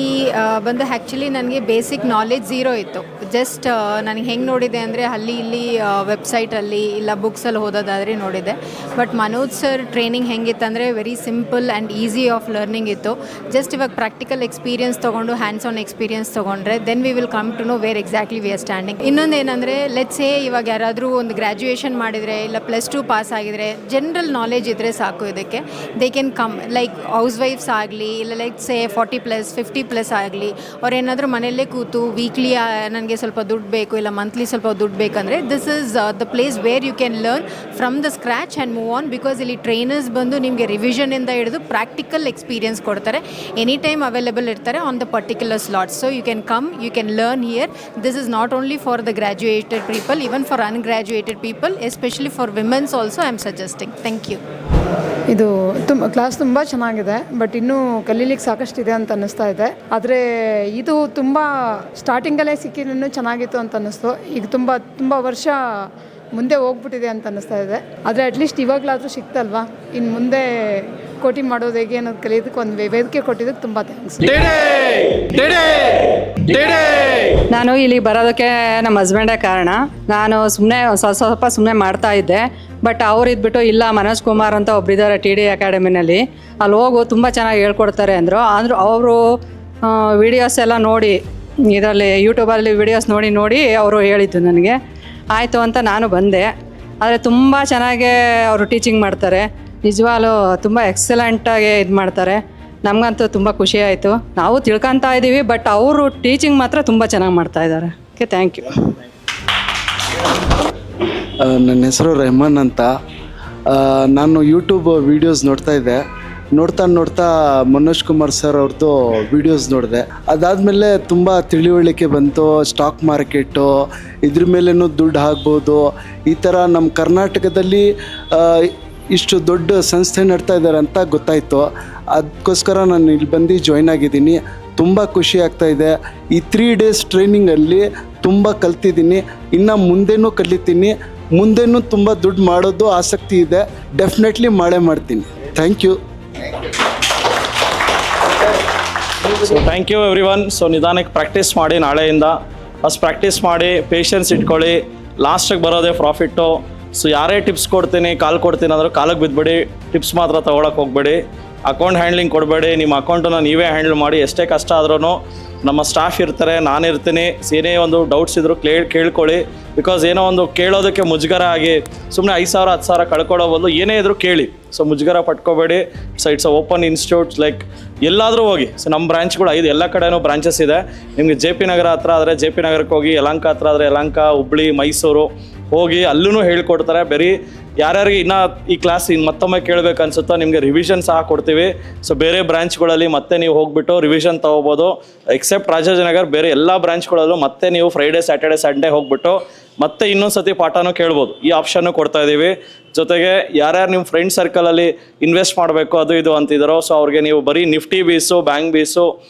ಬಂದು ಆ್ಯಕ್ಚುಲಿ ನನಗೆ ಬೇಸಿಕ್ ನಾಲೆಡ್ಜ್ ಝೀರೋ ಇತ್ತು. ಜಸ್ಟ್ ನನಗೆ ಹೆಂಗೆ ನೋಡಿದೆ ಅಂದರೆ ಅಲ್ಲಿ ಇಲ್ಲಿ ವೆಬ್ಸೈಟಲ್ಲಿ ಇಲ್ಲ ಬುಕ್ಸಲ್ಲಿ ಓದೋದಾದರೆ ನೋಡಿದೆ. ಬಟ್ ಮನೋಜ್ ಸರ್ ಟ್ರೈನಿಂಗ್ ಹೆಂಗಿತ್ತಂದರೆ very simple and easy of learning ಇತ್ತು. ಜಸ್ಟ್ ಇವಾಗ ಪ್ರಾಕ್ಟಿಕಲ್ ಎಕ್ಸ್ಪೀರಿಯನ್ಸ್ ತೊಗೊಂಡು ಹ್ಯಾಂಡ್ಸ್ ಆನ್ ಎಕ್ಸ್ಪೀರಿಯನ್ಸ್ ತೊಗೊಂಡ್ರೆ then we will come to know where exactly we are standing. ಇನ್ನೊಂದು ಏನಂದರೆ ಲೆಟ್ಸ್ ಸೇ ಇವಾಗ ಯಾರಾದರೂ ಒಂದು ಗ್ರ್ಯಾಜುಯೇಷನ್ ಮಾಡಿದರೆ ಇಲ್ಲ +2 ಪಾಸ್ ಆಗಿದರೆ ಜನರಲ್ ನಾಲೆಜ್ ಇದ್ದರೆ ಸಾಕು. ಇದಕ್ಕೆ they can come like house wives ಆಗಲಿ ಇಲ್ಲ ಲೈಕ್ ಸೇ 40+, 50+ ಆಗಲಿ, ಅವ್ರು ಏನಾದರೂ ಮನೆಯಲ್ಲೇ ಕೂತು ವೀಕ್ಲಿ ನನಗೆ ಸ್ವಲ್ಪ ದುಡ್ಡು ಬೇಕು ಇಲ್ಲ ಮಂತ್ಲಿ ಸ್ವಲ್ಪ ದುಡ್ಡು ಬೇಕಂದರೆ this is the place where you can learn from the scratch and move on. Because ಇಲ್ಲಿ ಟ್ರೈನರ್ಸ್ ಬಂದು ನಿಮಗೆ ರಿವಿಷನಿಂದ ಹಿಡಿದು ಪ್ರಾಕ್ಟಿಕಲ್ ಎಕ್ಸ್ಪೀರಿಯನ್ಸ್ ಕೊಡ್ತಾರೆ. ಎನಿ ಟೈಮ್ ಅವೈಲೇಬಲ್ ಇರ್ತಾರೆ on the particular slots. So you can come, you can learn here. This is not only for the graduated people, even for ungraduated people, especially for womens also I am suggesting. Thank you. ಇದು class ತುಂಬ ಚೆನ್ನಾಗಿದೆ. But ಇನ್ನೂ ಕಲೀಲಿಕ್ಕೆ ಸಾಕಷ್ಟಿದೆ ಅಂತ ಅನ್ನಿಸ್ತಾ ಇದೆ. ಆದರೆ ಇದು ತುಂಬ ಸ್ಟಾರ್ಟಿಂಗಲ್ಲೇ ಸಿಕ್ಕಿದ್ರೂ ಚೆನ್ನಾಗಿತ್ತು ಅಂತ ಅನ್ನಿಸ್ತು. ಈಗ ತುಂಬ ವರ್ಷ ಮುಂದೆ ಹೋಗ್ಬಿಟ್ಟಿದೆ ಅಂತ ಅನ್ನಿಸ್ತಾ ಇದೆ. ಆದರೆ ಅಟ್ಲೀಸ್ಟ್ ಇವಾಗಲಾದರೂ ಸಿಕ್ತಲ್ವಾ, ಇನ್ನು ಮುಂದೆ ಕೋಟಿ ಮಾಡೋದು ಹೇಗೆ ಅನ್ನೋದು ಕಲಿಯೋದಕ್ಕೆ ಒಂದು ವೇದಿಕೆ ಕೊಟ್ಟಿದ್ದಕ್ಕೆ ತುಂಬ ಥ್ಯಾಂಕ್ಸ್. ನಾನು ಇಲ್ಲಿ ಬರೋದಕ್ಕೆ ನಮ್ಮ ಹಸ್ಬೆಂಡೇ ಕಾರಣ. ನಾನು ಸುಮ್ಮನೆ ಸ್ವಲ್ಪ ಸುಮ್ಮನೆ ಮಾಡ್ತಾ ಇದ್ದೆ. ಬಟ್ ಅವ್ರು ಇದ್ಬಿಟ್ಟು ಇಲ್ಲ ಮನೋಜ್ ಕುಮಾರ್ ಅಂತ ಒಬ್ಬರಿದ್ದಾರೆ TD ಅಕಾಡೆಮಿನಲ್ಲಿ, ಅಲ್ಲಿ ಹೋಗು ತುಂಬ ಚೆನ್ನಾಗಿ ಹೇಳ್ಕೊಡ್ತಾರೆ ಅಂದರು. ಅವರು ವಿಡಿಯೋಸ್ ಎಲ್ಲ ನೋಡಿ ಇದರಲ್ಲಿ ಯೂಟ್ಯೂಬಲ್ಲಿ ವಿಡಿಯೋಸ್ ನೋಡಿ ಅವರು ಹೇಳಿದ್ದು ನನಗೆ. ಆಯಿತು ಅಂತ ನಾನು ಬಂದೆ. ಆದರೆ ತುಂಬ ಚೆನ್ನಾಗೇ ಅವರು ಟೀಚಿಂಗ್ ಮಾಡ್ತಾರೆ. ನಿಜವಾಗ್ಲೂ ತುಂಬ ಎಕ್ಸಲೆಂಟಾಗಿ ಇದು ಮಾಡ್ತಾರೆ. ನಮಗಂತೂ ತುಂಬ ಖುಷಿ ಆಯಿತು. ನಾವು ತಿಳ್ಕೊತಾ ಇದ್ದೀವಿ, ಬಟ್ ಅವರು ಟೀಚಿಂಗ್ ಮಾತ್ರ ತುಂಬ ಚೆನ್ನಾಗಿ ಮಾಡ್ತಾಯಿದ್ದಾರೆ. Okay, thank you. ನನ್ನ ಹೆಸರು ರೆಹಮಾನ್ ಅಂತ. ನಾನು ಯೂಟ್ಯೂಬ್ ವೀಡಿಯೋಸ್ ನೋಡ್ತಾ ಮನೋಜ್ ಕುಮಾರ್ ಸರ್ ಅವ್ರದ್ದು ವೀಡಿಯೋಸ್ ನೋಡಿದೆ. ಅದಾದಮೇಲೆ ತುಂಬ ತಿಳಿವಳಿಕೆ ಬಂತು. ಸ್ಟಾಕ್ ಮಾರ್ಕೆಟು ಇದ್ರ ಮೇಲೇನೂ ದುಡ್ಡು ಹಾಕ್ಬೋದು, ಈ ಥರ ನಮ್ಮ ಕರ್ನಾಟಕದಲ್ಲಿ ಇಷ್ಟು ದೊಡ್ಡ ಸಂಸ್ಥೆ ನಡ್ತಾ ಇದ್ದಾರೆ ಅಂತ ಗೊತ್ತಾಯಿತು. ಅದಕ್ಕೋಸ್ಕರ ನಾನು ಇಲ್ಲಿ ಬಂದು ಜಾಯ್ನ್ ಆಗಿದ್ದೀನಿ. ತುಂಬ ಖುಷಿ ಆಗ್ತಾಯಿದೆ. ಈ 3 ಡೇಸ್ ಟ್ರೈನಿಂಗಲ್ಲಿ ತುಂಬ ಕಲ್ತಿದ್ದೀನಿ. ಇನ್ನು ಮುಂದೆನೂ ಕಲಿತೀನಿ. ಮುಂದೆನೂ ತುಂಬ ದುಡ್ಡು ಮಾಡೋದು ಆಸಕ್ತಿ ಇದೆ. ಡೆಫಿನೆಟ್ಲಿ ಮಾಡ್ತೀನಿ. Thank you. So thank you everyone. So ನಿಧಾನಕ್ಕೆ ಪ್ರಾಕ್ಟೀಸ್ ಮಾಡಿ, ನಾಳೆಯಿಂದ ಫಸ್ಟ್ ಪ್ರಾಕ್ಟೀಸ್ ಮಾಡಿ, ಪೇಷನ್ಸ್ ಇಟ್ಕೊಳ್ಳಿ. ಲಾಸ್ಟಿಗೆ ಬರೋದೇ ಪ್ರಾಫಿಟ್ಟು. ಸೊ ಯಾರೇ ಟಿಪ್ಸ್ ಕೊಡ್ತೀನಿ ಅಂದರೂ ಕಾಲಕ್ಕೆ ಬಿದ್ದುಬಿಡಿ. ಟಿಪ್ಸ್ ಮಾತ್ರ ತೊಗೊಳಕ್ಕೆ ಹೋಗಬೇಡಿ. ಅಕೌಂಟ್ ಹ್ಯಾಂಡ್ಲಿಂಗ್ ಕೊಡಬೇಡಿ. ನಿಮ್ಮ ಅಕೌಂಟನ್ನು ನೀವೇ ಹ್ಯಾಂಡಲ್ ಮಾಡಿ. ಎಷ್ಟೇ ಕಷ್ಟ ಆದ್ರೂ ನಮ್ಮ ಸ್ಟಾಫ್ ಇರ್ತಾರೆ, ನಾನಿರ್ತೀನಿ. ಏನೇ ಒಂದು ಡೌಟ್ಸ್ ಇದ್ದರೂ ಕೇಳ್ಕೊಳ್ಳಿ. ಬಿಕಾಸ್ ಏನೋ ಒಂದು ಕೇಳೋದಕ್ಕೆ ಮುಜುಗರ ಆಗಿ ಸುಮ್ಮನೆ 5,000 10,000 ಕಳ್ಕೊಳ್ಳೋ ಬದಲು ಏನೇ ಇದ್ರೂ ಕೇಳಿ. ಸೊ ಮುಜುಗರ ಪಟ್ಕೋಬೇಡಿ. So it's open institutes, like ಎಲ್ಲಾದರೂ ಹೋಗಿ. ಸೊ ನಮ್ಮ ಬ್ರಾಂಚ್ಗಳು 5 ಎಲ್ಲ ಕಡೆನೂ ಬ್ರಾಂಚಸ್ ಇದೆ. ನಿಮಗೆ JP ನಗರ ಹತ್ರ ಆದರೆ JP ನಗರಕ್ಕೆ ಹೋಗಿ, ಯಲಹಂಕ ಹತ್ರ ಆದರೆ ಯಲಹಂಕ, ಹುಬ್ಳಿ, ಮೈಸೂರು ಹೋಗಿ, ಅಲ್ಲೂ ಹೇಳ್ಕೊಡ್ತಾರೆ. ಬರೀ ಯಾರ್ಯಾರಿಗೆ ಇನ್ನೂ ಈ ಕ್ಲಾಸ್ ಮತ್ತೊಮ್ಮೆ ಕೇಳಬೇಕು ಅನ್ಸುತ್ತೋ ನಿಮಗೆ ರಿವಿಷನ್ ಸಹ ಕೊಡ್ತೀವಿ. ಸೊ ಬೇರೆ ಬ್ರಾಂಚ್ಗಳಲ್ಲಿ ಮತ್ತೆ ನೀವು ಹೋಗ್ಬಿಟ್ಟು ರಿವಿಷನ್ ತೊಗೋಬೋದು. ಎಕ್ಸೆಪ್ಟ್ ರಾಜಾಜಿನಗರ್, ಬೇರೆ ಎಲ್ಲ ಬ್ರಾಂಚ್ಗಳಲ್ಲೂ ಮತ್ತೆ ನೀವು ಫ್ರೈಡೇ, ಸ್ಯಾಟರ್ಡೆ, ಸಂಡೇ ಹೋಗ್ಬಿಟ್ಟು ಮತ್ತೆ ಇನ್ನೊಂದು ಸತಿ ಪಾಠನೂ ಕೇಳ್ಬೋದು. ಈ ಆಪ್ಷನ್ನು ಕೊಡ್ತಾ ಇದ್ದೀವಿ. ಜೊತೆಗೆ ಯಾರ್ಯಾರು ನಿಮ್ಮ ಫ್ರೆಂಡ್ ಸರ್ಕಲಲ್ಲಿ ಇನ್ವೆಸ್ಟ್ ಮಾಡಬೇಕು ಅದು ಇದು ಅಂತಿದ್ದಾರೋ, ಸೊ ಅವ್ರಿಗೆ ನೀವು ಬರೀ ನಿಫ್ಟಿ ಬೀಸು, ಬ್ಯಾಂಕ್ ಬೀಸು,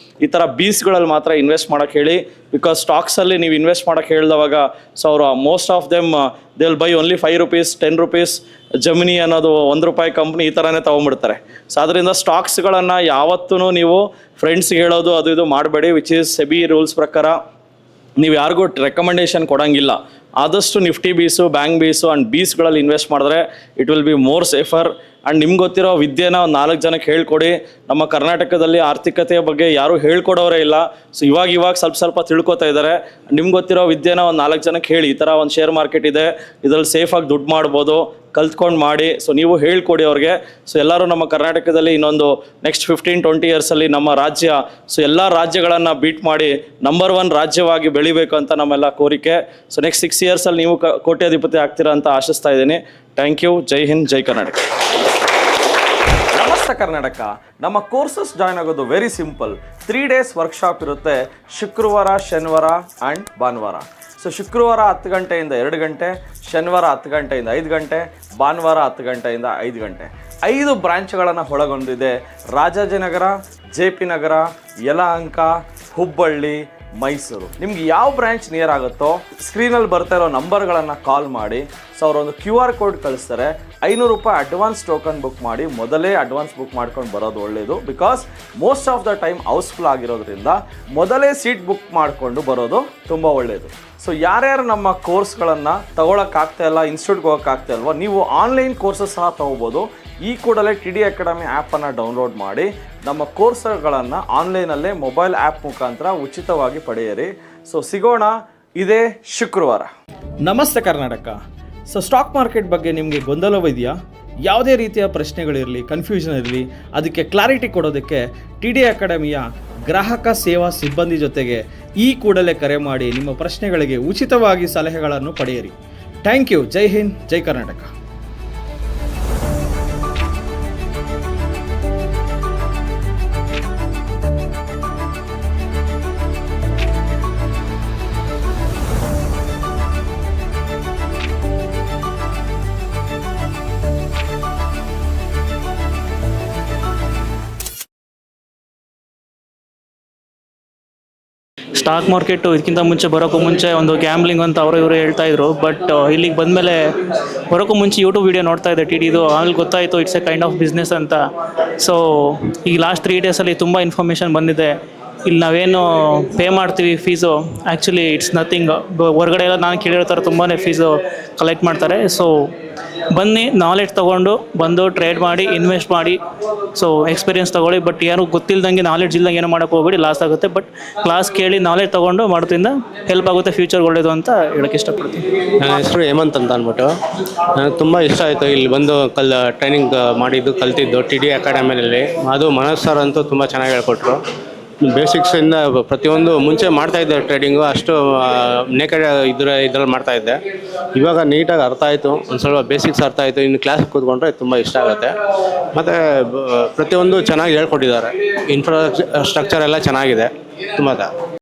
ಈ ಥರ ಬೀಸ್ಗಳಲ್ಲಿ ಮಾತ್ರ ಇನ್ವೆಸ್ಟ್ ಮಾಡೋಕ್ಕೆ ಹೇಳಿ. ಬಿಕಾಸ್ ಸ್ಟಾಕ್ಸಲ್ಲಿ ನೀವು ಇನ್ವೆಸ್ಟ್ ಮಾಡೋಕ್ಕೆ ಹೇಳಿದವಾಗ ಸೊ ಅವರು most of them they will buy only 5 rupees 10 rupees. Gemini ಅನ್ನೋದು ₹1 ಕಂಪ್ನಿ ಈ ಥರನೇ ತೊಗೊಂಡ್ಬಿಡ್ತಾರೆ. ಸೊ ಅದರಿಂದ ಸ್ಟಾಕ್ಸ್ಗಳನ್ನು ಯಾವತ್ತೂ ನೀವು ಫ್ರೆಂಡ್ಸ್ಗೆ ಹೇಳೋದು ಅದು ಇದು ಮಾಡಬೇಡಿ. ವಿಚ್ ಈಸ್ ಸೆಬಿ ರೂಲ್ಸ್ ಪ್ರಕಾರ ನೀವು ಯಾರಿಗೂ ರೆಕಮೆಂಡೇಶನ್ ಕೊಡೋಂಗಿಲ್ಲ. ಆದಷ್ಟು ನಿಫ್ಟಿ ಬೀಸು, ಬ್ಯಾಂಕ್ ಬೀಸು ಆ್ಯಂಡ್ ಬೀಸ್ಗಳಲ್ಲಿ ಇನ್ವೆಸ್ಟ್ ಮಾಡಿದ್ರೆ it will be more safer. And ನಿಮ್ಗೆ ಗೊತ್ತಿರೋ ವಿದ್ಯೆನ ಒಂದು 4 ಜನಕ್ಕೆ ಹೇಳ್ಕೊಡಿ. ನಮ್ಮ ಕರ್ನಾಟಕದಲ್ಲಿ ಆರ್ಥಿಕತೆಯ ಬಗ್ಗೆ ಯಾರೂ ಹೇಳ್ಕೊಡೋರೇ ಇಲ್ಲ. ಸೊ ಇವಾಗ ಸ್ವಲ್ಪ ತಿಳ್ಕೊತಾ ಇದ್ದಾರೆ. ನಿಮ್ಗೆ ಗೊತ್ತಿರೋ ವಿದ್ಯೆನ ಒಂದು 4 ಜನಕ್ಕೆ ಹೇಳಿ, ಈ ಥರ ಒಂದು ಶೇರ್ ಮಾರ್ಕೆಟ್ ಇದೆ, ಇದರಲ್ಲಿ ಸೇಫಾಗಿ ದುಡ್ಡು ಮಾಡ್ಬೋದು, ಕಲ್ತ್ಕೊಂಡು ಮಾಡಿ. ಸೊ ನೀವು ಹೇಳ್ಕೊಡಿ ಅವ್ರಿಗೆ. ಸೊ ಎಲ್ಲರೂ ನಮ್ಮ ಕರ್ನಾಟಕದಲ್ಲಿ ಇನ್ನೊಂದು ನೆಕ್ಸ್ಟ್ 15-20 ಇಯರ್ಸಲ್ಲಿ ನಮ್ಮ ರಾಜ್ಯ ಸೊ ಎಲ್ಲ ರಾಜ್ಯಗಳನ್ನು ಬೀಟ್ ಮಾಡಿ ನಂಬರ್ 1 ರಾಜ್ಯವಾಗಿ ಬೆಳಿಬೇಕು ಅಂತ ನಮ್ಮೆಲ್ಲ ಕೋರಿಕೆ. ಸೊ ನೆಕ್ಸ್ಟ್ 6 ಇಯರ್ಸಲ್ಲಿ ನೀವು ಕೋಟ್ಯಾಧಿಪತಿ ಆಗ್ತೀರಾ ಅಂತ ಆಶಿಸ್ತಾ ಇದ್ದೀನಿ. Thank you. ಜೈ ಹಿಂದ್, ಜೈ ಕರ್ನಾಟಕ. ನಮಸ್ತೆ ಕರ್ನಾಟಕ. ನಮ್ಮ ಕೋರ್ಸಸ್ ಜಾಯ್ನ್ ಆಗೋದು ವೆರಿ ಸಿಂಪಲ್. 3 ಡೇಸ್ ವರ್ಕ್ಶಾಪ್ ಇರುತ್ತೆ, ಶುಕ್ರವಾರ, ಶನಿವಾರ ಆ್ಯಂಡ್ ಭಾನುವಾರ. ಸೊ ಶುಕ್ರವಾರ 10 ಗಂಟೆಯಿಂದ 2 ಗಂಟೆ, ಶನಿವಾರ 10 ಗಂಟೆಯಿಂದ 5 ಗಂಟೆ, ಭಾನುವಾರ 10 ಗಂಟೆಯಿಂದ 5 ಗಂಟೆ. 5 ಬ್ರಾಂಚ್ಗಳನ್ನು ಒಳಗೊಂಡಿದೆ. ರಾಜಾಜಿನಗರ, JP ನಗರ, ಯಲಹಂಕ, ಹುಬ್ಬಳ್ಳಿ, ಮೈಸೂರು. ನಿಮ್ಗೆ ಯಾವ ಬ್ರಾಂಚ್ ನಿಯರ್ ಆಗುತ್ತೋ ಸ್ಕ್ರೀನಲ್ಲಿ ಬರ್ತಾ ಇರೋ ನಂಬರ್ಗಳನ್ನು ಕಾಲ್ ಮಾಡಿ. ಸೊ ಅವರೊಂದು QR ಕೋಡ್ ಕಳಿಸ್ತಾರೆ. ₹500 ಅಡ್ವಾನ್ಸ್ ಟೋಕನ್ ಬುಕ್ ಮಾಡಿ. ಮೊದಲೇ ಅಡ್ವಾನ್ಸ್ ಬುಕ್ ಮಾಡ್ಕೊಂಡು ಬರೋದು ಒಳ್ಳೆಯದು. Because most of the time house full ಆಗಿರೋದ್ರಿಂದ ಮೊದಲೇ ಸೀಟ್ ಬುಕ್ ಮಾಡಿಕೊಂಡು ಬರೋದು ತುಂಬ ಒಳ್ಳೆಯದು. ಸೊ ಯಾರ್ಯಾರು ನಮ್ಮ ಕೋರ್ಸ್ಗಳನ್ನು ತೊಗೊಳಕ್ಕಾಗ್ತಾ ಇಲ್ಲ, ಇನ್ಸ್ಟಿಟ್ಯೂಟ್ಗೆ ಹೋಗೋಕ್ಕಾಗ್ತಾ ಇಲ್ವೋ, ನೀವು ಆನ್ಲೈನ್ ಕೋರ್ಸಸ್ ಸಹ ತೊಗೋಬೋದು. ಈ ಕೂಡಲೇ TD ಅಕಾಡೆಮಿ ಆ್ಯಪನ್ನು ಡೌನ್ಲೋಡ್ ಮಾಡಿ ನಮ್ಮ ಕೋರ್ಸ್ಗಳನ್ನು ಆನ್ಲೈನಲ್ಲೇ ಮೊಬೈಲ್ ಆ್ಯಪ್ ಮುಖಾಂತರ ಉಚಿತವಾಗಿ ಪಡೆಯಿರಿ. ಸೊ ಸಿಗೋಣ ಇದೇ ಶುಕ್ರವಾರ. ನಮಸ್ತೆ ಕರ್ನಾಟಕ. ಸೊ ಸ್ಟಾಕ್ ಮಾರ್ಕೆಟ್ ಬಗ್ಗೆ ನಿಮಗೆ ಗೊಂದಲವಿದೆಯಾ? ಯಾವುದೇ ರೀತಿಯ ಪ್ರಶ್ನೆಗಳಿರಲಿ, ಕನ್ಫ್ಯೂಷನ್ ಇರಲಿ, ಅದಕ್ಕೆ ಕ್ಲಾರಿಟಿ ಕೊಡೋದಕ್ಕೆ TD ಅಕಾಡೆಮಿಯ ಗ್ರಾಹಕ ಸೇವಾ ಸಿಬ್ಬಂದಿ ಜೊತೆಗೆ ಈ ಕೂಡಲೇ ಕರೆ ಮಾಡಿ ನಿಮ್ಮ ಪ್ರಶ್ನೆಗಳಿಗೆ ಉಚಿತವಾಗಿ ಸಲಹೆಗಳನ್ನು ಪಡೆಯಿರಿ. Thank you. ಜೈ ಹಿಂದ್, ಜೈ ಕರ್ನಾಟಕ. ಸ್ಟಾಕ್ ಮಾರ್ಕೆಟು ಇದಕ್ಕಿಂತ ಮುಂಚೆ ಬರೋಕ್ಕೂ ಮುಂಚೆ ಒಂದು ಗ್ಯಾಮ್ಲಿಂಗ್ ಅಂತ ಅವರು ಇವರು ಹೇಳ್ತಾ ಇದ್ರು. ಬಟ್ ಇಲ್ಲಿಗೆ ಬಂದಮೇಲೆ ಬರೋಕ್ಕೂ ಮುಂಚೆ ಯೂಟ್ಯೂಬ್ ವೀಡಿಯೋ ನೋಡ್ತಾ ಇದ್ದೆ TDದು. ಆಮೇಲೆ ಗೊತ್ತಾಯಿತು it's A kind of business ಅಂತ. ಸೊ ಈ ಲಾಸ್ಟ್ 3 ಡೇಸಲ್ಲಿ ತುಂಬ ಇನ್ಫಾರ್ಮೇಷನ್ ಬಂದಿದೆ. ಇಲ್ಲಿ ನಾವೇನು ಪೇ ಮಾಡ್ತೀವಿ ಫೀಸು, ಆ್ಯಕ್ಚುಲಿ ಇಟ್ಸ್ ನಥಿಂಗ್. ಹೊರಗಡೆ ಎಲ್ಲ ನಾನು ಕೇಳಿರೋ ಥರ ತುಂಬಾ ಫೀಸು ಕಲೆಕ್ಟ್ ಮಾಡ್ತಾರೆ. ಸೊ ಬನ್ನಿ, ನಾಲೆಡ್ಜ್ ತೊಗೊಂಡು ಬಂದು ಟ್ರೇಡ್ ಮಾಡಿ, ಇನ್ವೆಸ್ಟ್ ಮಾಡಿ, ಸೊ ಎಕ್ಸ್ಪೀರಿಯನ್ಸ್ ತೊಗೊಳ್ಳಿ. ಬಟ್ ಯಾರು ಗೊತ್ತಿಲ್ಲದಂಗೆ, ನಾಲೆಡ್ಜ್ ಇಲ್ದಂಗೆ ಏನೋ ಮಾಡೋಕ್ಕೆ ಹೋಗ್ಬೇಡಿ, ಲಾಸ್ ಆಗುತ್ತೆ. ಬಟ್ ಕ್ಲಾಸ್ ಕೇಳಿ ನಾಲೆಡ್ಜ್ ತೊಗೊಂಡು ಮಾಡೋದ್ರಿಂದ ಹೆಲ್ಪ್ ಆಗುತ್ತೆ, ಫ್ಯೂಚರ್ ಒಳ್ಳೇದು ಅಂತ ಹೇಳೋಕ್ಕೆ ಇಷ್ಟಪಡ್ತೀನಿ. ನನ್ನ ಹೆಸರು ಹೇಮಂತ್ ಅಂತ ಅಂದ್ಬಿಟ್ಟು. ನನಗೆ ತುಂಬ ಇಷ್ಟ ಆಯಿತು ಇಲ್ಲಿ ಬಂದು ಟ್ರೈನಿಂಗ್ ಮಾಡಿದ್ದು, ಕಲ್ತಿದ್ದು TD ಅಕಾಡೆಮಿನಲ್ಲಿ. ಅದು ಮನೋಜ್ ಸರ್ ಅಂತೂ ತುಂಬ ಚೆನ್ನಾಗಿ ಹೇಳ್ಕೊಟ್ರು. ಬೇಸಿಕ್ಸಿಂದ ಪ್ರತಿಯೊಂದು ಮುಂಚೆ ಮಾಡ್ತಾಯಿದ್ದೆ ಟ್ರೇಡಿಂಗು, ಅಷ್ಟು ನೇಕೆಡ್ ಇದ್ರಲ್ಲಿ ಮಾಡ್ತಾಯಿದ್ದೆ. ಇವಾಗ ನೀಟಾಗಿ ಅರ್ಥ ಆಯಿತು, ಒಂದು ಸ್ವಲ್ಪ ಬೇಸಿಕ್ಸ್ ಅರ್ಥ ಆಯಿತು. ಇನ್ನು ಕ್ಲಾಸ್ ಕೂತ್ಕೊಂಡ್ರೆ ತುಂಬ ಇಷ್ಟ ಆಗುತ್ತೆ. ಮತ್ತು ಪ್ರತಿಯೊಂದು ಚೆನ್ನಾಗಿ ಹೇಳ್ಕೊಟ್ಟಿದ್ದಾರೆ. ಇನ್ಫ್ರಾಸ್ಟ್ರಕ್ಚರ್ ಎಲ್ಲ ಚೆನ್ನಾಗಿದೆ ತುಂಬ.